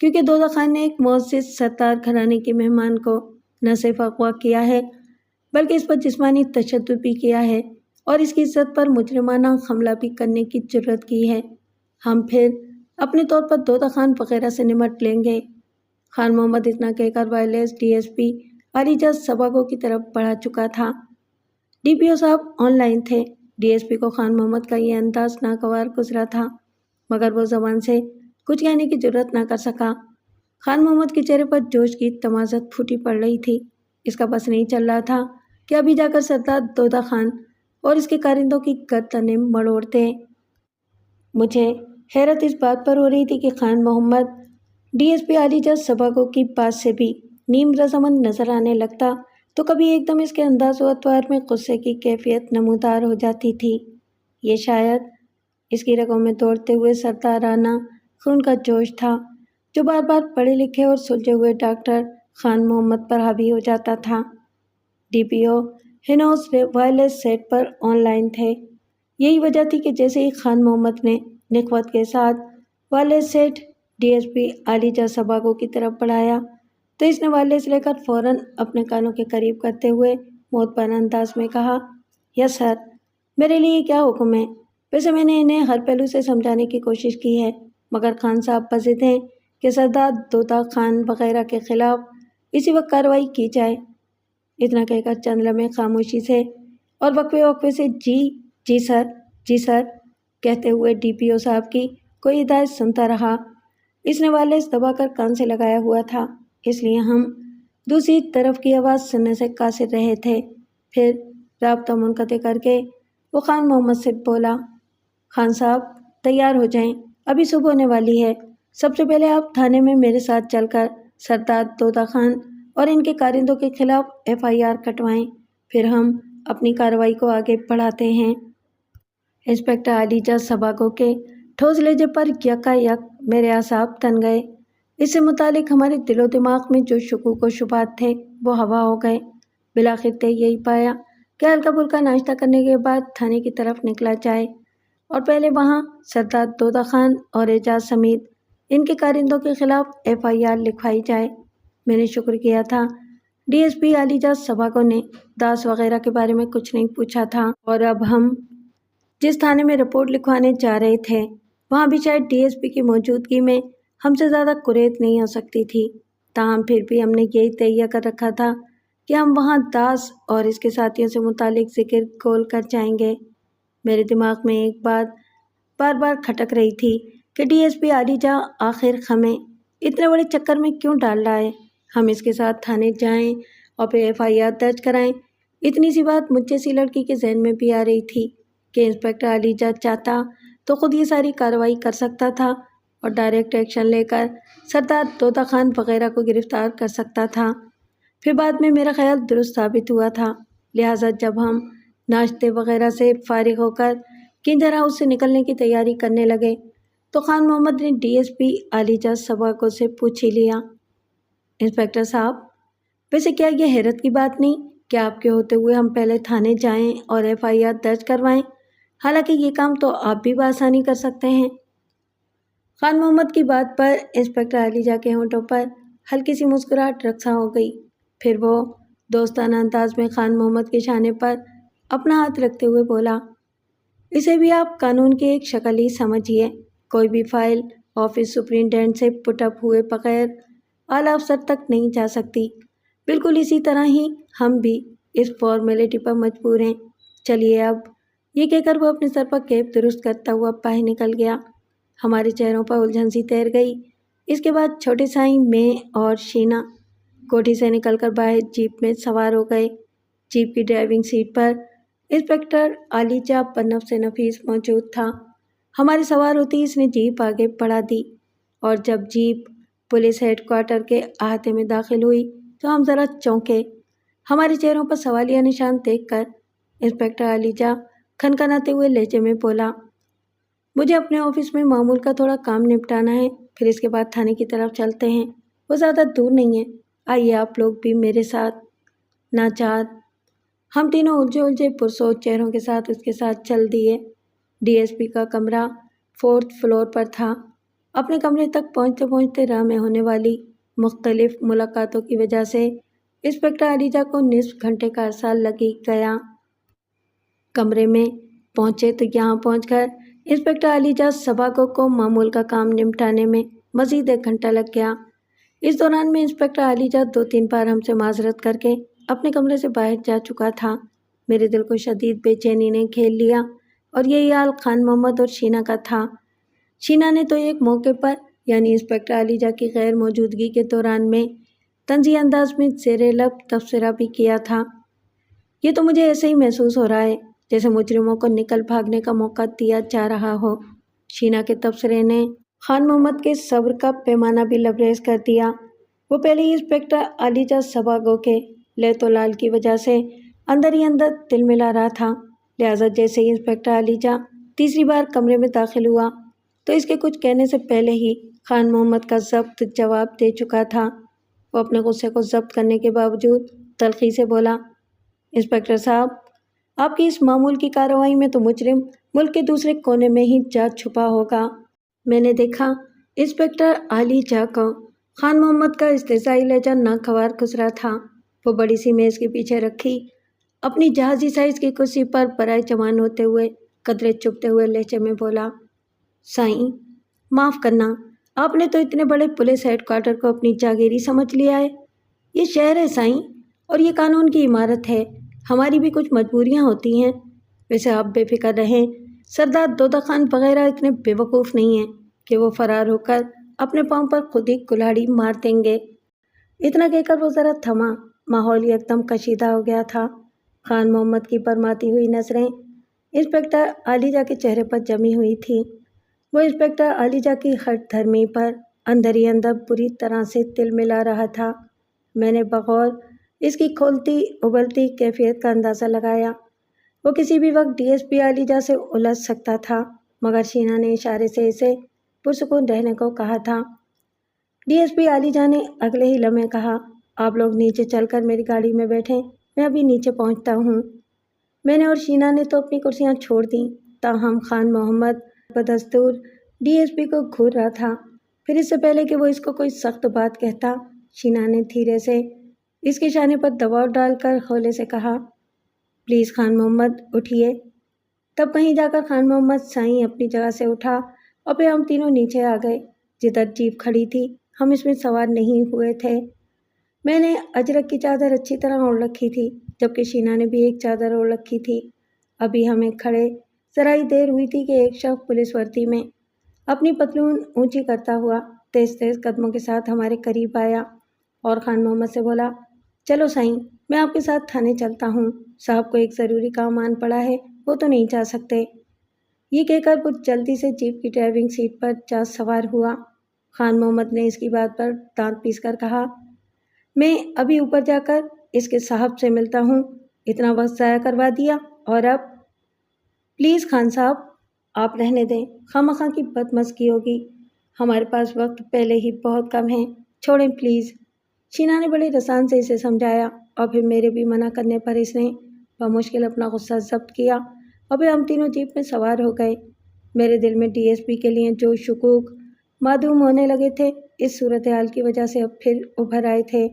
کیونکہ طوطا خان نے ایک معزز سردار گھرانے کے مہمان کو نہ صرف اغوا کیا ہے بلکہ اس پر جسمانی تشدد بھی کیا ہے اور اس کی عزت پر مجرمانہ حملہ بھی کرنے کی جرات کی ہے۔ ہم پھر اپنے طور پر طوطا خان وغیرہ سے نمٹ لیں گے۔ خان محمد اتنا کہہ کر وائرلیس DSP عالیجہ سباگو کی طرف بڑھا چکا تھا۔ DPO صاحب آن لائن تھے۔ DSP کو خان محمد کا یہ انداز ناگوار گزرا تھا، مگر وہ زبان سے کچھ کہنے کی جرات نہ کر سکا۔ خان محمد کے چہرے پر جوش کی تمازت پھوٹی پڑ رہی تھی۔ اس کا بس نہیں چل رہا تھا کہ ابھی جا کر سردار طوطا خان اور اس کے کارندوں کی گردنیں مڑوڑ دے۔ مجھے حیرت اس بات پر ہو رہی تھی کہ خان محمد DSP عالیجہ سباگو کی بات سے بھی نیم رضامند نظر آنے لگتا تو کبھی ایک دم اس کے انداز و اطوار میں غصے کی کیفیت نمودار ہو جاتی تھی۔ یہ شاید اس کی رگوں میں دوڑتے ہوئے سردارانہ خون کا جوش تھا جو بار بار پڑھے لکھے اور سلجھے ہوئے ڈاکٹر خان محمد پر حاوی ہو جاتا تھا۔ DPO ہنوز وائرلیس سیٹ پر آن لائن تھے۔ یہی وجہ تھی کہ جیسے ہی خان محمد نے نخوت کے ساتھ وائرلیس سیٹ DSP عالیجہ سباگو کی طرف بڑھایا تو اس نے وائرلیس لے کر فوراً اپنے کانوں کے قریب کرتے ہوئے معتبر انداز میں کہا، یس سر، میرے لیے کیا حکم ہے؟ ویسے میں نے انہیں ہر پہلو سے سمجھانے کی کوشش کی ہے، مگر خان صاحب پسند ہیں کہ سردار طوطا خان وغیرہ کے خلاف اسی وقت کارروائی کی جائے۔ اتنا کہہ کر چند لمحے خاموشی سے اور وقفے سے جی سر کہتے ہوئے DPO صاحب کی کوئی ہدایت سنتا رہا۔ اس نے وائرلیس دبا کر کان سے لگایا ہوا تھا، اس لیے ہم دوسری طرف کی آواز سننے سے قاصر رہے تھے۔ پھر رابطہ منقطع کر کے وہ خان محمد سے بولا، خان صاحب تیار ہو جائیں، ابھی صبح ہونے والی ہے۔ سب سے پہلے آپ تھانے میں میرے ساتھ چل کر سردار طوطا خان اور ان کے کارندوں کے خلاف FIR کٹوائیں، پھر ہم اپنی کارروائی کو آگے بڑھاتے ہیں۔ انسپکٹر عالیجہ سباگو کے ٹھوس لہجے پر یکایک میرے اعصاب تن گئے۔ اس سے متعلق ہمارے دل و دماغ میں جو شکوک و شبہات تھے وہ ہوا ہو گئے۔ بالآخر طے یہی پایا کہ ہلکا پھلکا ناشتہ کرنے کے بعد تھانے کی طرف نکلا جائے اور پہلے وہاں سردار طوطا خان اور اعجاز سمیت ان کے کارندوں کے خلاف FIR لکھوائی جائے۔ میں نے شکر کیا تھا DSP عالیجہ سباگو نے داس وغیرہ کے بارے میں کچھ نہیں پوچھا تھا، اور اب ہم جس تھانے میں رپورٹ لکھوانے جا رہے تھے وہاں بھی شاید DSP کی موجودگی میں ہم سے زیادہ کریت نہیں ہو سکتی تھی۔ تاہم پھر بھی ہم نے یہی تہیہ کر رکھا تھا کہ ہم وہاں داس اور اس کے ساتھیوں سے متعلق ذکر کھول کر جائیں گے۔ میرے دماغ میں ایک بات بار بار کھٹک رہی تھی کہ DSP عالیجہ آخر ہمیں اتنے بڑے چکر میں کیوں ڈال رہا ہے؟ ہم اس کے ساتھ تھانے جائیں اور پھر FIR درج کرائیں۔ اتنی سی بات مجھ جیسی لڑکی کے ذہن میں بھی آ رہی تھی کہ انسپکٹر عالیجہ چاہتا تو خود یہ ساری کارروائی کر سکتا تھا اور ڈائریکٹ ایکشن لے کر سردار طوطا خان وغیرہ کو گرفتار کر سکتا تھا۔ پھر بعد میں میرا خیال درست ثابت ہوا تھا، لہٰذا جب ہم ناشتے وغیرہ سے فارغ ہو کر کنجر ہاؤس سے نکلنے کی تیاری کرنے لگے تو خان محمد نے ڈی ایس پی عالیجہ سباکو سے پوچھ ہی لیا، انسپکٹر صاحب، ویسے کیا یہ حیرت کی بات نہیں کہ آپ کے ہوتے ہوئے ہم پہلے تھانے جائیں اور ایف آئی آر درج کروائیں، حالانکہ یہ کام تو آپ بھی بآسانی کر سکتے ہیں۔ خان محمد کی بات پر انسپکٹر عالیجہ کے ہونٹوں پر ہلکی سی مسکراہٹ رقصاں ہو گئی، پھر وہ دوستانہ انداز میں خان محمد کے شانے پر اپنا ہاتھ رکھتے ہوئے بولا، اسے بھی آپ قانون کی ایک شکل ہی سمجھیے، کوئی بھی فائل آفس سپرنٹینڈنٹ سے پٹ اپ ہوئے بغیر اعلیٰ افسر تک نہیں جا سکتی، بالکل اسی طرح ہی ہم بھی اس فارمیلٹی پر مجبور ہیں۔ چلیے اب، یہ کہہ کر وہ اپنے سر پر کیپ درست کرتا ہوا باہر نکل گیا۔ ہمارے چہروں پر الجھن سی تیر گئی۔ اس کے بعد چھوٹے سائیں، میں اور شینا کوٹھی سے نکل کر باہر جیپ میں سوار ہو گئے۔ جیپ کی ڈرائیونگ سیٹ پر انسپکٹر عالیجہ بنفس نفیس موجود تھا۔ ہمارے سوار ہوتے ہی اس نے جیپ آگے بڑھا دی اور جب جیپ پولیس ہیڈ کوارٹر کے احاطے میں داخل ہوئی تو ہم ذرا چونکے۔ ہمارے چہروں پر سوالیہ نشان دیکھ کر انسپکٹر عالیجہ کھنکھناتے ہوئے لہجے میں بولا، مجھے اپنے آفس میں معمول کا تھوڑا کام نپٹانا ہے، پھر اس کے بعد تھانے کی طرف چلتے ہیں، وہ زیادہ دور نہیں ہے، آئیے آپ لوگ بھی میرے ساتھ۔ ناچار ہم تینوں الجھے پرسوچ چہروں کے ساتھ اس کے ساتھ چل دیے۔ ڈی ایس پی کا کمرہ 4تھ فلور پر تھا۔ اپنے کمرے تک پہنچتے پہنچتے راہ میں ہونے والی مختلف ملاقاتوں کی وجہ سے انسپکٹر عالیجہ کو نصف گھنٹے کا عرصہ لگی گیا۔ کمرے میں پہنچے تو یہاں پہنچ کر انسپکٹر عالیجہ سباکو کو معمول کا کام نمٹانے میں مزید 1 گھنٹہ لگ گیا۔ اس دوران میں انسپکٹر عالیجہ 2-3 بار ہم سے معذرت کر کے اپنے کمرے سے باہر جا چکا تھا۔ میرے دل کو شدید بے چینی نے گھیر لیا اور یہی حال خان محمد اور شینا کا تھا۔ شینا نے تو ایک موقع پر یعنی انسپکٹر عالیجہ کی غیر موجودگی کے دوران میں طنزیہ انداز میں زیر لب تبصرہ بھی کیا تھا، یہ تو مجھے ایسے ہی محسوس ہو رہا ہے جیسے مجرموں کو نکل بھاگنے کا موقع دیا جا رہا ہو۔ شینا کے تبصرے نے خان محمد کے صبر کا پیمانہ بھی لبریز کر دیا۔ وہ پہلے ہی انسپکٹر عالیجہ سباکو کے لیت و لال کی وجہ سے اندر ہی اندر دل ملا رہا تھا، لہٰذا جیسے ہی انسپکٹر عالیجہ تیسری بار کمرے میں داخل ہوا تو اس کے کچھ کہنے سے پہلے ہی خان محمد کا ضبط جواب دے چکا تھا۔ وہ اپنے غصے کو ضبط کرنے کے باوجود تلخی سے بولا، انسپکٹر صاحب، آپ کی اس معمول کی کارروائی میں تو مجرم ملک کے دوسرے کونے میں ہی جا چھپا ہوگا۔ میں نے دیکھا انسپکٹر عالیجہ کو خان محمد کا استحضائی لہجہ ناگوار گزرا تھا۔ وہ بڑی سی میز کے پیچھے رکھی اپنی جہازی سائز کی کرسی پر برائے جوان ہوتے ہوئے قدرے چبھتے ہوئے لہجے میں بولا، سائیں، معاف کرنا، آپ نے تو اتنے بڑے پولیس ہیڈ کوارٹر کو اپنی جاگیری سمجھ لیا ہے۔ یہ شہر ہے سائیں، اور یہ قانون کی عمارت ہے، ہماری بھی کچھ مجبوریاں ہوتی ہیں۔ ویسے آپ بے فکر رہیں، سردار دودہ خان وغیرہ اتنے بے وقوف نہیں ہیں کہ وہ فرار ہو کر اپنے پاؤں پر خود ہی کلہاڑی مار دیں گے۔ اتنا کہہ کر وہ ذرا تھما، ماحول یکدم کشیدہ ہو گیا تھا۔ خان محمد کی برماتی ہوئی نظریں انسپکٹر عالیجہ کے چہرے پر جمی ہوئی تھی۔ وہ انسپکٹر عالیجہ کی ہٹ دھرمی پر اندر ہی اندر بری طرح سے تل ملا رہا تھا۔ میں نے بغور اس کی کھولتی ابلتی کیفیت کا اندازہ لگایا۔ وہ کسی بھی وقت ڈی ایس پی عالیجہ سے الجھ سکتا تھا، مگر شینا نے اشارے سے اسے پرسکون رہنے کو کہا تھا۔ ڈی ایس پی عالیجہ نے اگلے ہی لمحے کہا، آپ لوگ نیچے چل کر میری گاڑی میں بیٹھیں، میں ابھی نیچے پہنچتا ہوں۔ میں نے اور شینا نے تو اپنی کرسیاں چھوڑ دیں، تاہم خان محمد بدستور ڈی ایس پی کو گھور رہا تھا۔ پھر اس سے پہلے کہ وہ اس کو کوئی سخت بات کہتا، شینا نے دھیرے سے اس کے شانے پر دباؤ ڈال کر ہولے سے کہا، پلیز خان محمد اٹھیے۔ تب کہیں جا کر خان محمد سائیں اپنی جگہ سے اٹھا اور پھر ہم تینوں نیچے آ گئے۔ جدھر جیپ کھڑی تھی ہم اس میں سوار نہیں ہوئے تھے۔ میں نے اجرک کی چادر اچھی طرح اوڑھ رکھی تھی، جبکہ شینا نے بھی ایک چادر اوڑھ رکھی تھی۔ ابھی ہمیں کھڑے ذرا ہی دیر ہوئی تھی کہ ایک شخص پولیس وردی میں اپنی پتلون اونچی کرتا ہوا تیز تیز قدموں کے ساتھ ہمارے قریب آیا اور خان محمد سے بولا، چلو سائیں، میں آپ کے ساتھ تھانے چلتا ہوں، صاحب کو ایک ضروری کام آن پڑا ہے، وہ تو نہیں جا سکتے۔ یہ کہہ کر وہ جلدی سے جیپ کی ڈرائیونگ سیٹ پر جا سوار ہوا۔ خان محمد نے اس کی بات پر دانت پیس کر کہا، میں ابھی اوپر جا کر اس کے صاحب سے ملتا ہوں، اتنا وقت ضائع کروا دیا۔ اور اب پلیز خان صاحب آپ رہنے دیں، خواہ کی بدمزگی ہوگی، ہمارے پاس وقت پہلے ہی بہت کم ہے، چھوڑیں پلیز۔ شینا نے بڑے رسان سے اسے سمجھایا اور پھر میرے بھی منع کرنے پر اس نے بمشکل اپنا غصہ ضبط کیا اور پھر ہم تینوں جیپ میں سوار ہو گئے۔ میرے دل میں ڈی ایس پی کے لیے جو شکوک معدوم ہونے لگے تھے اس صورتحال کی وجہ سے اب پھر ابھر آئے تھے۔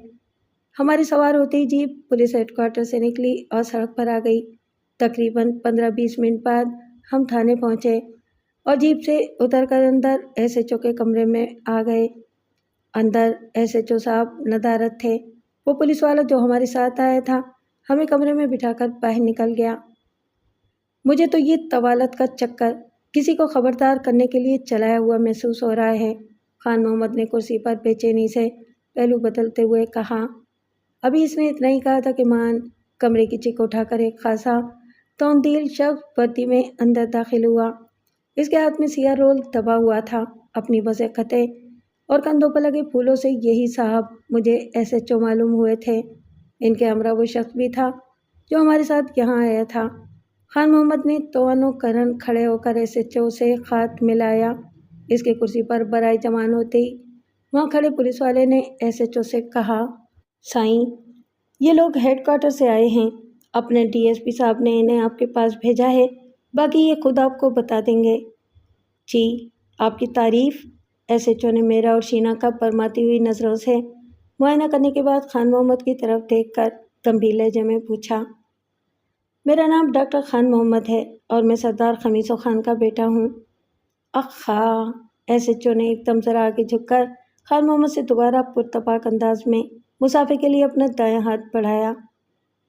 ہمارے سوار ہوتے ہی جیپ پولیس ہیڈ کوارٹر سے نکلی اور سڑک پر آ گئی۔ تقریباً 15-20 منٹ بعد ہم تھانے پہنچے اور جیپ سے اتر کر اندر ایس ایچ او کے کمرے میں آ گئے۔ اندر ایس ایچ او صاحب ندارت تھے۔ وہ پولیس والا جو ہمارے ساتھ آیا تھا ہمیں کمرے میں بٹھا کر باہر نکل گیا۔ مجھے تو یہ طوالت کا چکر کسی کو خبردار کرنے کے لیے چلایا ہوا محسوس ہو رہا ہے، خان محمد نے کرسی پر بے چینی سے پہلو بدلتے ہوئے کہا۔ ابھی اس نے اتنا ہی کہا تھا کہ مان کمرے کی چک اٹھا کر ایک خاصا توندیل شخص وردی میں اندر داخل ہوا۔ اس کے ہاتھ میں سیاہ رول دبا ہوا تھا۔ اپنی وضع خطے اور کندھوں پر لگے پھولوں سے یہی صاحب مجھے ایس ایچ او معلوم ہوئے تھے۔ ان کے ہمراہ وہ شخص بھی تھا جو ہمارے ساتھ یہاں آیا تھا۔ خان محمد نے توانو کرن کھڑے ہو کر ایس ایچ او سے ہاتھ ملایا۔ اس کے کرسی پر برائے جمان ہوتے ہی وہاں کھڑے پولیس والے نے ایس ایچ او سے کہا، سائیں یہ لوگ ہیڈ کوارٹر سے آئے ہیں، اپنے ڈی ایس پی صاحب نے انہیں آپ کے پاس بھیجا ہے، باقی یہ خود آپ کو بتا دیں گے۔ جی آپ کی تعریف، ایس ایچ او نے میرا اور شینا کا برماتی ہوئی نظروں سے معائنہ کرنے کے بعد خان محمد کی طرف دیکھ کر گمبھیر لہجے میں پوچھا۔ میرا نام ڈاکٹر خان محمد ہے اور میں سردار خمیسو خان کا بیٹا ہوں۔ اخا، ایس ایچ او نے ایک دم ذرا آگے جھک کر خان محمد سے دوبارہ پرتپاک انداز میں مسافے کے لیے اپنا دایاں ہاتھ بڑھایا۔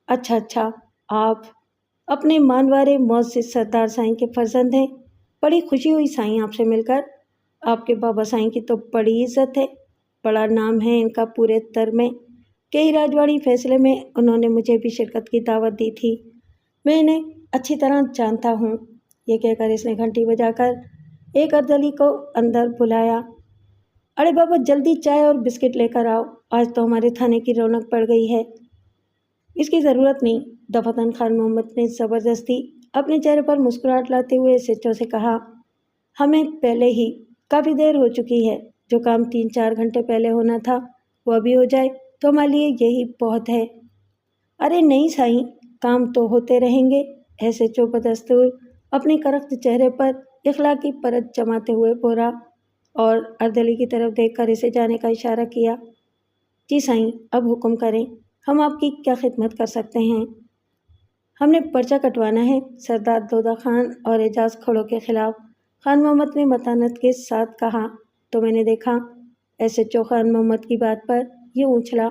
اچھا آپ اپنے مانوارے معزز سردار سائیں کے فرزند ہیں، بڑی خوشی ہوئی سائیں آپ سے مل کر۔ آپ کے بابا سائیں کی تو بڑی عزت ہے، بڑا نام ہے ان کا پورے تر میں، کئی راجواڑی فیصلے میں انہوں نے مجھے بھی شرکت کی دعوت دی تھی، میں انہیں اچھی طرح جانتا ہوں۔ یہ کہہ کر اس نے گھنٹی بجا کر ایک اردلی کو اندر بلایا۔ ارے بابا جلدی چائے اور بسکٹ لے کر آؤ، آج تو ہمارے تھانے کی رونق بڑھ گئی ہے۔ اس کی ضرورت نہیں، دفعتاً خان محمد نے زبردستی اپنے چہرے پر مسکراہٹ لاتے ہوئے ایس ایچ او سے کہا، ہمیں پہلے ہی کافی دیر ہو چکی ہے، جو کام 3-4 گھنٹے پہلے ہونا تھا وہ ابھی ہو جائے تو ہمارے لیے یہی بہت ہے۔ ارے نہیں سائیں، کام تو ہوتے رہیں گے، ایس ایچ او بدستور اپنے کرخت چہرے پر اخلاقی پرت جماتے ہوئے بولا اور اردلی کی طرف دیکھ کر اسے جانے کا اشارہ کیا۔ جی سائیں اب حکم کریں، ہم آپ کی کیا خدمت کر سکتے ہیں؟ ہم نے پرچہ کٹوانا ہے سردار دودہ خان اور اعجاز کھڑوں کے خلاف، خان محمد نے متانت کے ساتھ کہا۔ تو میں نے دیکھا ایس ایچ او خان محمد کی بات پر یوں اچھلا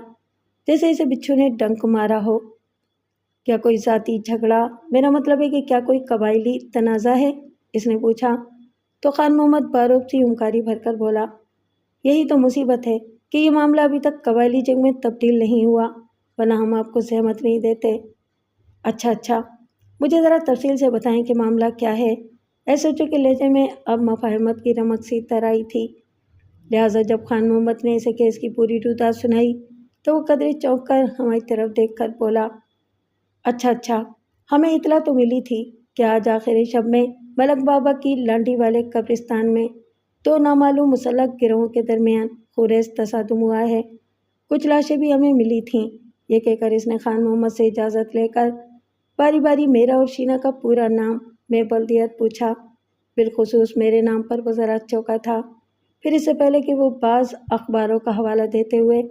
جیسے اسے بچھو نے ڈنک مارا ہو۔ کیا کوئی ذاتی جھگڑا، میرا مطلب ہے کہ کیا کوئی قبائلی تنازع ہے؟ اس نے پوچھا تو خان محمد باروب سی ہمکاری بھر کر بولا، یہی تو مصیبت ہے کہ یہ معاملہ ابھی تک قبائلی جنگ میں تبدیل نہیں ہوا، ورنہ ہم آپ کو زحمت نہیں دیتے۔ اچھا مجھے ذرا تفصیل سے بتائیں کہ معاملہ کیا ہے؟ ایس ایچ او کے لہجے میں اب مفاہمت کی رمق سی تر آئی تھی، لہٰذا جب خان محمد نے اسے کیس کی پوری روداد سنائی تو وہ قدرے چونک کر ہماری طرف دیکھ کر بولا، اچھا ہمیں اطلاع تو ملی تھی کہ آج آخر شب میں ملک بابا کی لانڈی والے قبرستان میں 2 نامعلوم مسلح گروہوں کے درمیان خونریز تصادم ہوا ہے، کچھ لاشیں بھی ہمیں ملی تھیں۔ یہ کہہ کر اس نے خان محمد سے اجازت لے کر باری باری میرا اور شینا کا پورا نام میں بلدیت پوچھا، بالخصوص میرے نام پر وہ ذرا چوکا تھا، پھر اس سے پہلے کہ وہ بعض اخباروں کا حوالہ دیتے ہوئے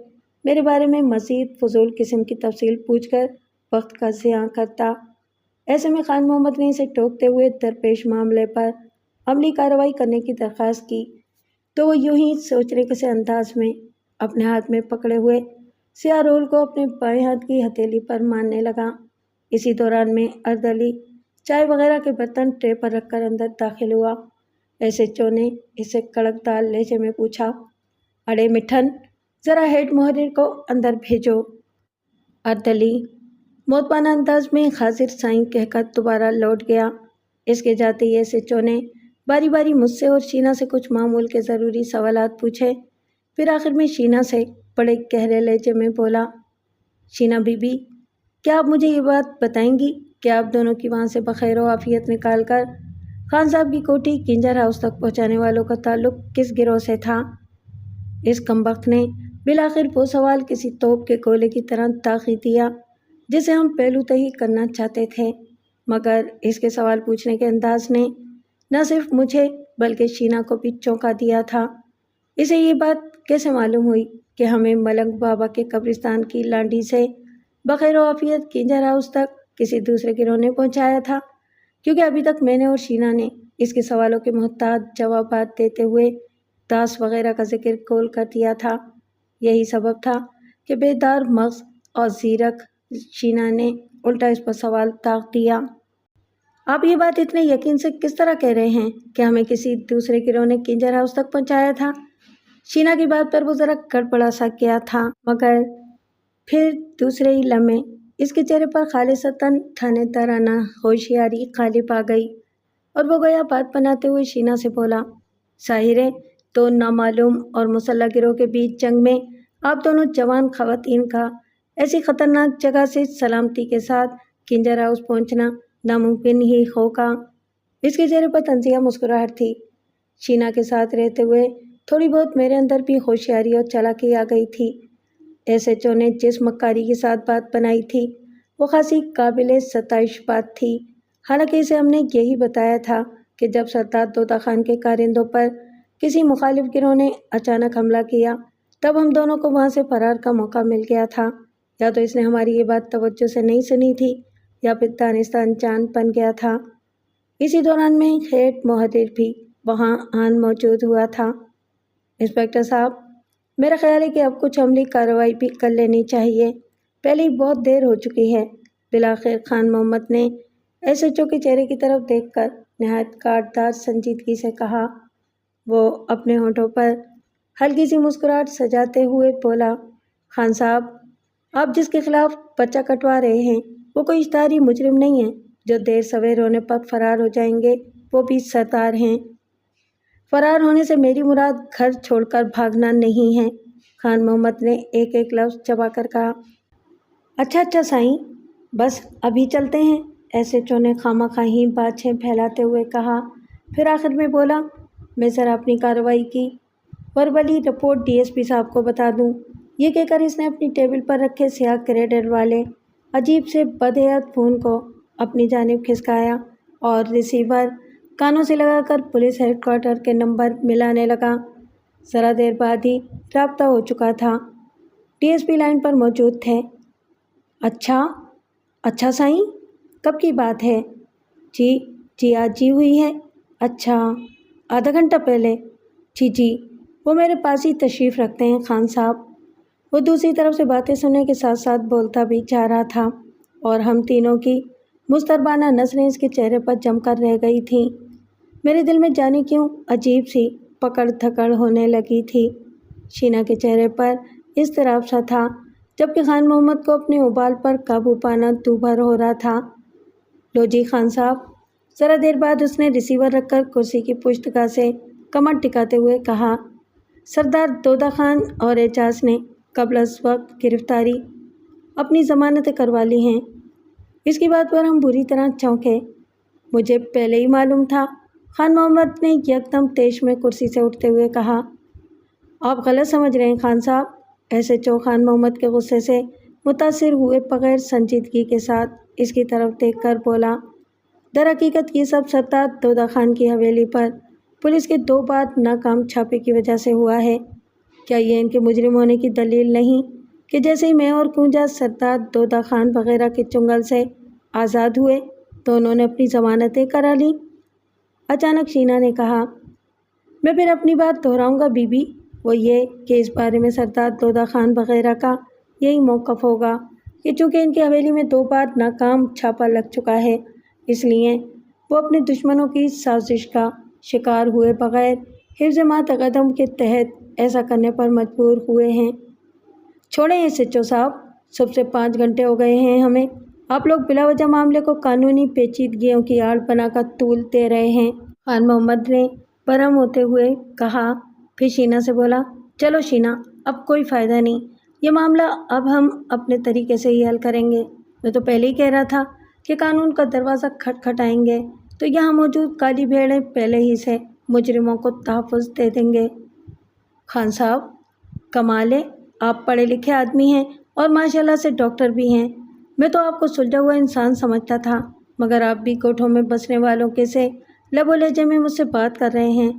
میرے بارے میں مزید فضول قسم کی تفصیل پوچھ کر وقت کا ضیاع کرتا۔ ایسے میں خان محمد نے اسے ٹوکتے ہوئے درپیش معاملے پر عملی کارروائی کرنے کی درخواست کی تو وہ یوں ہی سوچنے کے سے انداز میں اپنے ہاتھ میں پکڑے ہوئے سیاہ رول کو اپنے بائیں ہاتھ کی ہتھیلی پر مارنے لگا۔ اسی دوران میں اردلی چائے وغیرہ کے برتن ٹرے پر رکھ کر اندر داخل ہوا۔ ایس ایچ او نے اسے کڑک دال لہجے میں پوچھا، اڑے مٹھن ذرا ہیڈ محرر کو اندر بھیجو۔ اردلی موتبانہ انداز میں حاضر سائیں کہہ کر دوبارہ لوٹ گیا۔ اس کے جاتے ہی ایس ایچ او نے باری باری مجھ سے اور شینا سے کچھ معمول کے ضروری سوالات پوچھے، پھر آخر میں شینا سے بڑے گہرے لہجے میں بولا، شینا بی بی کیا آپ مجھے یہ بات بتائیں گی کہ آپ دونوں کی وہاں سے بخیر و عافیت نکال کر خان صاحب کی کوٹھی کنجر ہاؤس تک پہنچانے والوں کا تعلق کس گروہ سے تھا؟ اس کمبخت نے بالآخر وہ سوال کسی توپ کے گولے کی طرح داغی دیا جسے ہم پہلو تہی کرنا چاہتے تھے، مگر اس کے سوال پوچھنے کے انداز نے نہ صرف مجھے بلکہ شینا کو بھی چونکا دیا تھا۔ اسے یہ بات کیسے معلوم ہوئی کہ ہمیں ملنگ بابا کے قبرستان کی لانڈی سے بخیر و عافیت کنجر ہاؤس تک کسی دوسرے گروہ نے پہنچایا تھا؟ کیونکہ ابھی تک میں نے اور شینا نے اس کے سوالوں کے محتاط جوابات دیتے ہوئے داس وغیرہ کا ذکر کھول کر دیا تھا۔ یہی سبب تھا کہ بیدار مغز اور زیرک شینا نے الٹا اس پر سوال داغ دیا۔ آپ یہ بات اتنے یقین سے کس طرح کہہ رہے ہیں کہ ہمیں کسی دوسرے گروہ نے کنجر ہاؤس تک پہنچایا تھا؟ شینا کی بات پر وہ ذرا گڑبڑا سا گیا تھا، مگر پھر دوسرے ہی لمحے اس کے چہرے پر خالصتاً تھانے دارانہ ہوشیاری غالب آ گئی اور وہ گویا بات بناتے ہوئے شینا سے بولا، ظاہر ہے دو نامعلوم اور مسلح گروہ کے بیچ جنگ میں آپ دونوں جوان خواتین کا ایسی خطرناک جگہ سے سلامتی کے ساتھ کنجر ہاؤس پہنچنا ناممکن ہی ہوگا۔ اس کے چہرے پر طنزیہ مسکراہٹ تھی۔ شینا کے ساتھ رہتے ہوئے تھوڑی بہت میرے اندر بھی ہوشیاری اور چالاکی آ گئی تھی۔ ایس ایچ او نے جس مکاری کے ساتھ بات بنائی تھی وہ خاصی قابل ستائش بات تھی، حالانکہ اسے ہم نے یہی بتایا تھا کہ جب سردار دودہ خان کے کارندوں پر کسی مخالف گروہ نے اچانک حملہ کیا تب ہم دونوں کو وہاں سے فرار کا موقع مل گیا تھا۔ یا تو اس نے ہماری یہ بات توجہ سے نہیں سنی تھی یا پھر دانستان جان بن گیا تھا۔ اسی دوران میں ہیڈ محرر بھی وہاں آن موجود ہوا تھا۔ انسپکٹر صاحب، میرا خیال ہے کہ اب کچھ عملی کارروائی بھی کر لینی چاہیے، پہلے ہی بہت دیر ہو چکی ہے۔ بالآخر خان محمد نے ایس ایچ او کے چہرے کی طرف دیکھ کر نہایت کاٹدار سنجیدگی سے کہا۔ وہ اپنے ہونٹوں پر ہلکی سی مسکراہٹ سجاتے ہوئے بولا، خان صاحب، آپ جس کے خلاف پرچہ کٹوا رہے ہیں وہ کوئی اشتہاری مجرم نہیں ہے جو دیر سویر ہونے پر فرار ہو جائیں گے، وہ بھی سردار ہیں۔ فرار ہونے سے میری مراد گھر چھوڑ کر بھاگنا نہیں ہے، خان محمد نے ایک ایک لفظ چبا کر کہا۔ اچھا سائیں، بس ابھی چلتے ہیں، ایس ایچ او نے خواہ ہی باتیں پھیلاتے ہوئے کہا، پھر آخر میں بولا، میں ذرا اپنی کارروائی کی verbally report D S P صاحب کو بتا دوں۔ یہ کہہ کر اس نے اپنی ٹیبل پر رکھے سیاہ گریڈر والے عجیب سے بدہیات فون کو اپنی جانب کھسکایا اور ریسیور کانوں سے لگا کر پولیس ہیڈ کوارٹر کے نمبر ملانے لگا۔ ذرا دیر بعد ہی رابطہ ہو چکا تھا۔ ڈی ایس پی لائن پر موجود تھے۔ اچھا سائیں، کب کی بات ہے؟ جی آج ہی ہوئی ہے۔ اچھا، آدھا گھنٹہ پہلے؟ جی، وہ میرے پاس ہی تشریف رکھتے ہیں خان صاحب۔ وہ دوسری طرف سے باتیں سننے کے ساتھ ساتھ بولتا بھی جا رہا تھا اور ہم تینوں کی مضطربانہ نظریں اس کے چہرے پر جم کر رہ گئی تھیں۔ میرے دل میں جانے کیوں عجیب سی پکڑ دھکڑ ہونے لگی تھی۔ شینا کے چہرے پر اضطراب سا تھا، جبکہ خان محمد کو اپنے ابال پر قابو پانا دوبھر ہو رہا تھا۔ لو جی خان صاحب، ذرا دیر بعد اس نے ریسیور رکھ کر کرسی کی پشتگاہ سے کمر ٹکاتے ہوئے کہا، سردار دودہ خان اور اعجاز نے قبل از وقت گرفتاری اپنی ضمانتیں کروا لی ہیں۔ اس کی بات پر ہم بری طرح چونکے۔ مجھے پہلے ہی معلوم تھا، خان محمد نے یکدم تیش میں کرسی سے اٹھتے ہوئے کہا۔ آپ غلط سمجھ رہے ہیں خان صاحب، ایس ایچ او خان محمد کے غصے سے متاثر ہوئے بغیر سنجیدگی کے ساتھ اس کی طرف دیکھ کر بولا، در حقیقت یہ سب سردار دودہ خان کی حویلی پر پولیس کے 2 بار ناکام چھاپے کی وجہ سے ہوا ہے۔ کیا یہ ان کے مجرم ہونے کی دلیل نہیں کہ جیسے ہی میں اور کونجا سردار دودہ خان وغیرہ کے چنگل سے آزاد ہوئے تو انہوں نے اپنی ضمانتیں کرا لیں؟ اچانک شینا نے کہا، میں پھر اپنی بات دہراؤں گا بی بی، وہ یہ کہ اس بارے میں سردار دودہ خان وغیرہ کا یہی موقف ہوگا کہ چونکہ ان کی حویلی میں 2 بار ناکام چھاپا لگ چکا ہے، اس لیے وہ اپنے دشمنوں کی سازش کا شکار ہوئے بغیر حفظ ما تقدم کے تحت ایسا کرنے پر مجبور ہوئے ہیں۔ چھوڑیں ایس ایچ او صاحب، صبح سے 5 گھنٹے ہو گئے ہیں ہمیں، آپ لوگ بلا وجہ معاملے کو قانونی پیچیدگیوں کی آڑ بنا کر طول دے رہے ہیں، خان محمد نے برہم ہوتے ہوئے کہا۔ پھر شینا سے بولا، چلو شینا، اب کوئی فائدہ نہیں، یہ معاملہ اب ہم اپنے طریقے سے ہی حل کریں گے۔ میں تو پہلے ہی کہہ رہا تھا کہ قانون کا دروازہ کھٹکھٹائیں گے تو یہاں موجود کالی بھیڑیں پہلے ہی سے مجرموں کو تحفظ دے دیں گے۔ خان صاحب، کمال ہے، آپ پڑھے لکھے آدمی ہیں اور ماشاءاللہ سے ڈاکٹر بھی ہیں۔ میں تو آپ کو سلجھا ہوا انسان سمجھتا تھا، مگر آپ بھی کوٹھوں میں بسنے والوں کے سے لب و لہجے میں مجھ سے بات کر رہے ہیں،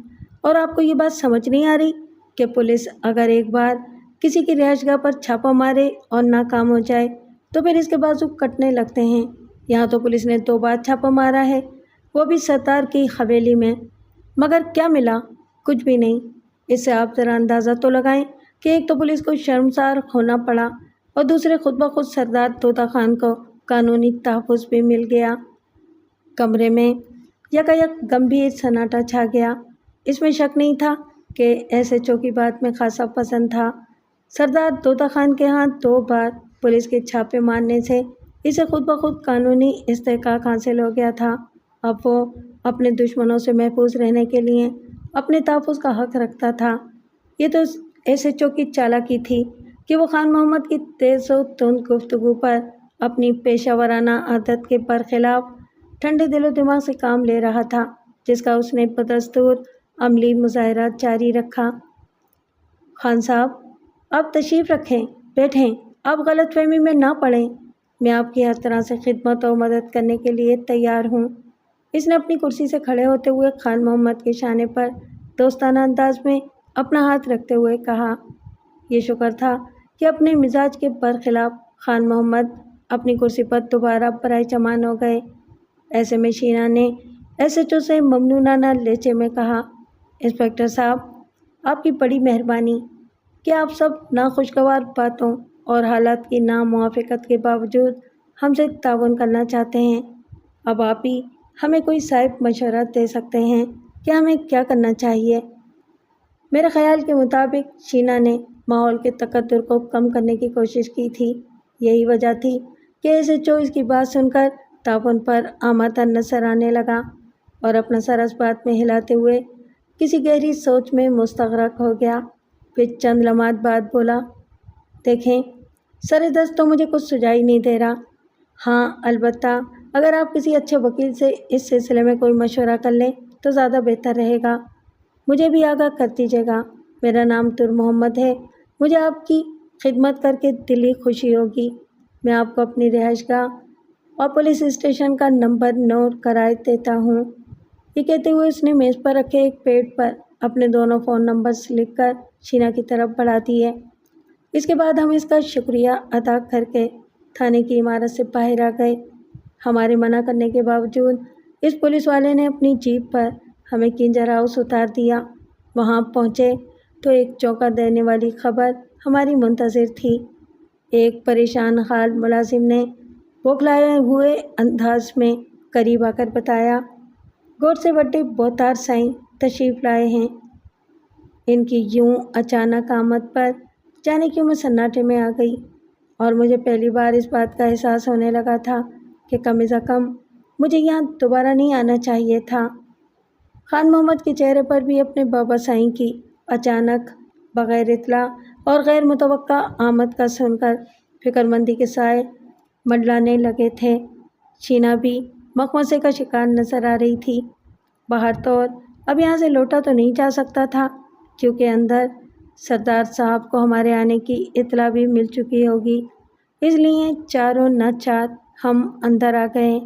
اور آپ کو یہ بات سمجھ نہیں آ رہی کہ پولیس اگر ایک بار کسی کی رہائش گاہ پر چھاپا مارے اور ناکام ہو جائے تو پھر اس کے بازو کٹنے لگتے ہیں۔ یہاں تو پولیس نے 2 بار چھاپا مارا ہے، وہ بھی ستار کی حویلی میں، مگر کیا ملا؟ کچھ بھی نہیں۔ اس سے آپ ذرا اندازہ تو لگائیں کہ ایک تو پولیس کو شرمسار ہونا پڑا اور دوسرے خود بخود سردار طوطا خان کو قانونی تحفظ بھی مل گیا۔ کمرے میں یکایک گمبھیر سناٹا چھا گیا۔ اس میں شک نہیں تھا کہ ایسے چوکی بات میں خاصا پسند تھا۔ سردار طوطا خان کے ہاں 2 بار پولیس کے چھاپے مارنے سے اسے خود بخود قانونی استحقاق حاصل ہو گیا تھا۔ اب وہ اپنے دشمنوں سے محفوظ رہنے کے لیے اپنے تحفظ کا حق رکھتا تھا۔ یہ تو ایسے چوکی چالاکی تھی کہ وہ خان محمد کی تیز و تند گفتگو پر اپنی پیشہ ورانہ عادت کے برخلاف ٹھنڈے دل و دماغ سے کام لے رہا تھا، جس کا اس نے بدستور عملی مظاہرہ جاری رکھا۔ خان صاحب، آپ تشریف رکھیں، بیٹھیں، آپ غلط فہمی میں نہ پڑیں، میں آپ کی ہر طرح سے خدمت و مدد کرنے کے لیے تیار ہوں۔ اس نے اپنی کرسی سے کھڑے ہوتے ہوئے خان محمد کے شانے پر دوستانہ انداز میں اپنا ہاتھ رکھتے ہوئے کہا۔ یہ شکر تھا کہ اپنے مزاج کے برخلاف خان محمد اپنی کرسی پر دوبارہ برائے چمان ہو گئے۔ ایسے میں شینا نے ایس ایچ او سے ممنونانہ لہجے میں کہا، انسپکٹر صاحب، آپ کی بڑی مہربانی کہ آپ سب ناخوشگوار باتوں اور حالات کی ناموافقت کے باوجود ہم سے تعاون کرنا چاہتے ہیں۔ اب آپ ہی ہمیں کوئی صائب مشورہ دے سکتے ہیں کہ ہمیں کیا کرنا چاہیے۔ میرے خیال کے مطابق شینا نے ماحول کے تقدر کو کم کرنے کی کوشش کی تھی۔ یہی وجہ تھی کہ ایس ایچ او اس کی بات سن کر تعاون پر آمادہ نظر آنے لگا اور اپنا سر اس بات میں ہلاتے ہوئے کسی گہری سوچ میں مستغرق ہو گیا۔ پھر چند لمحات بعد بولا، دیکھیں، سر دست تو مجھے کچھ سجائی نہیں دے رہا۔ ہاں، البتہ اگر آپ کسی اچھے وکیل سے اس سلسلے میں کوئی مشورہ کر لیں تو زیادہ بہتر رہے گا۔ مجھے بھی آگاہ کر دیجیے گا۔ میرا نام طور محمد ہے۔ مجھے آپ کی خدمت کر کے دلی خوشی ہوگی۔ میں آپ کو اپنی رہائش گاہ اور پولیس اسٹیشن کا نمبر نوٹ کرائے دیتا ہوں۔ یہ کہتے ہوئے اس نے میز پر رکھے ایک پیڈ پر اپنے دونوں فون نمبرز لکھ کر شینا کی طرف بڑھا دیے۔ اس کے بعد ہم اس کا شکریہ ادا کر کے تھانے کی عمارت سے باہر آ گئے۔ ہمارے منع کرنے کے باوجود اس پولیس والے نے اپنی جیپ پر ہمیں کنجر ہاؤس اتار دیا۔ وہاں پہنچے تو ایک چونکا دینے والی خبر ہماری منتظر تھی۔ ایک پریشان حال ملازم نے بوکھلائے ہوئے انداز میں قریب آ کر بتایا، گوٹ سے بڑے بہتار سائیں تشریف لائے ہیں۔ ان کی یوں اچانک آمد پر جانے کیوں میں سناٹے میں آ گئی اور مجھے پہلی بار اس بات کا احساس ہونے لگا تھا کہ کم از کم مجھے یہاں دوبارہ نہیں آنا چاہیے تھا۔ خان محمد کے چہرے پر بھی اپنے بابا سائیں کی اچانک بغیر اطلاع اور غیر متوقع آمد کا سن کر فکر مندی کے سائے منڈلانے لگے تھے۔ شینا بھی مخمصے کا شکار نظر آ رہی تھی۔ باہر تو اب یہاں سے لوٹا تو نہیں جا سکتا تھا کیونکہ اندر سردار صاحب کو ہمارے آنے کی اطلاع بھی مل چکی ہوگی، اس لیے چاروں نہ چار ہم اندر آ گئے۔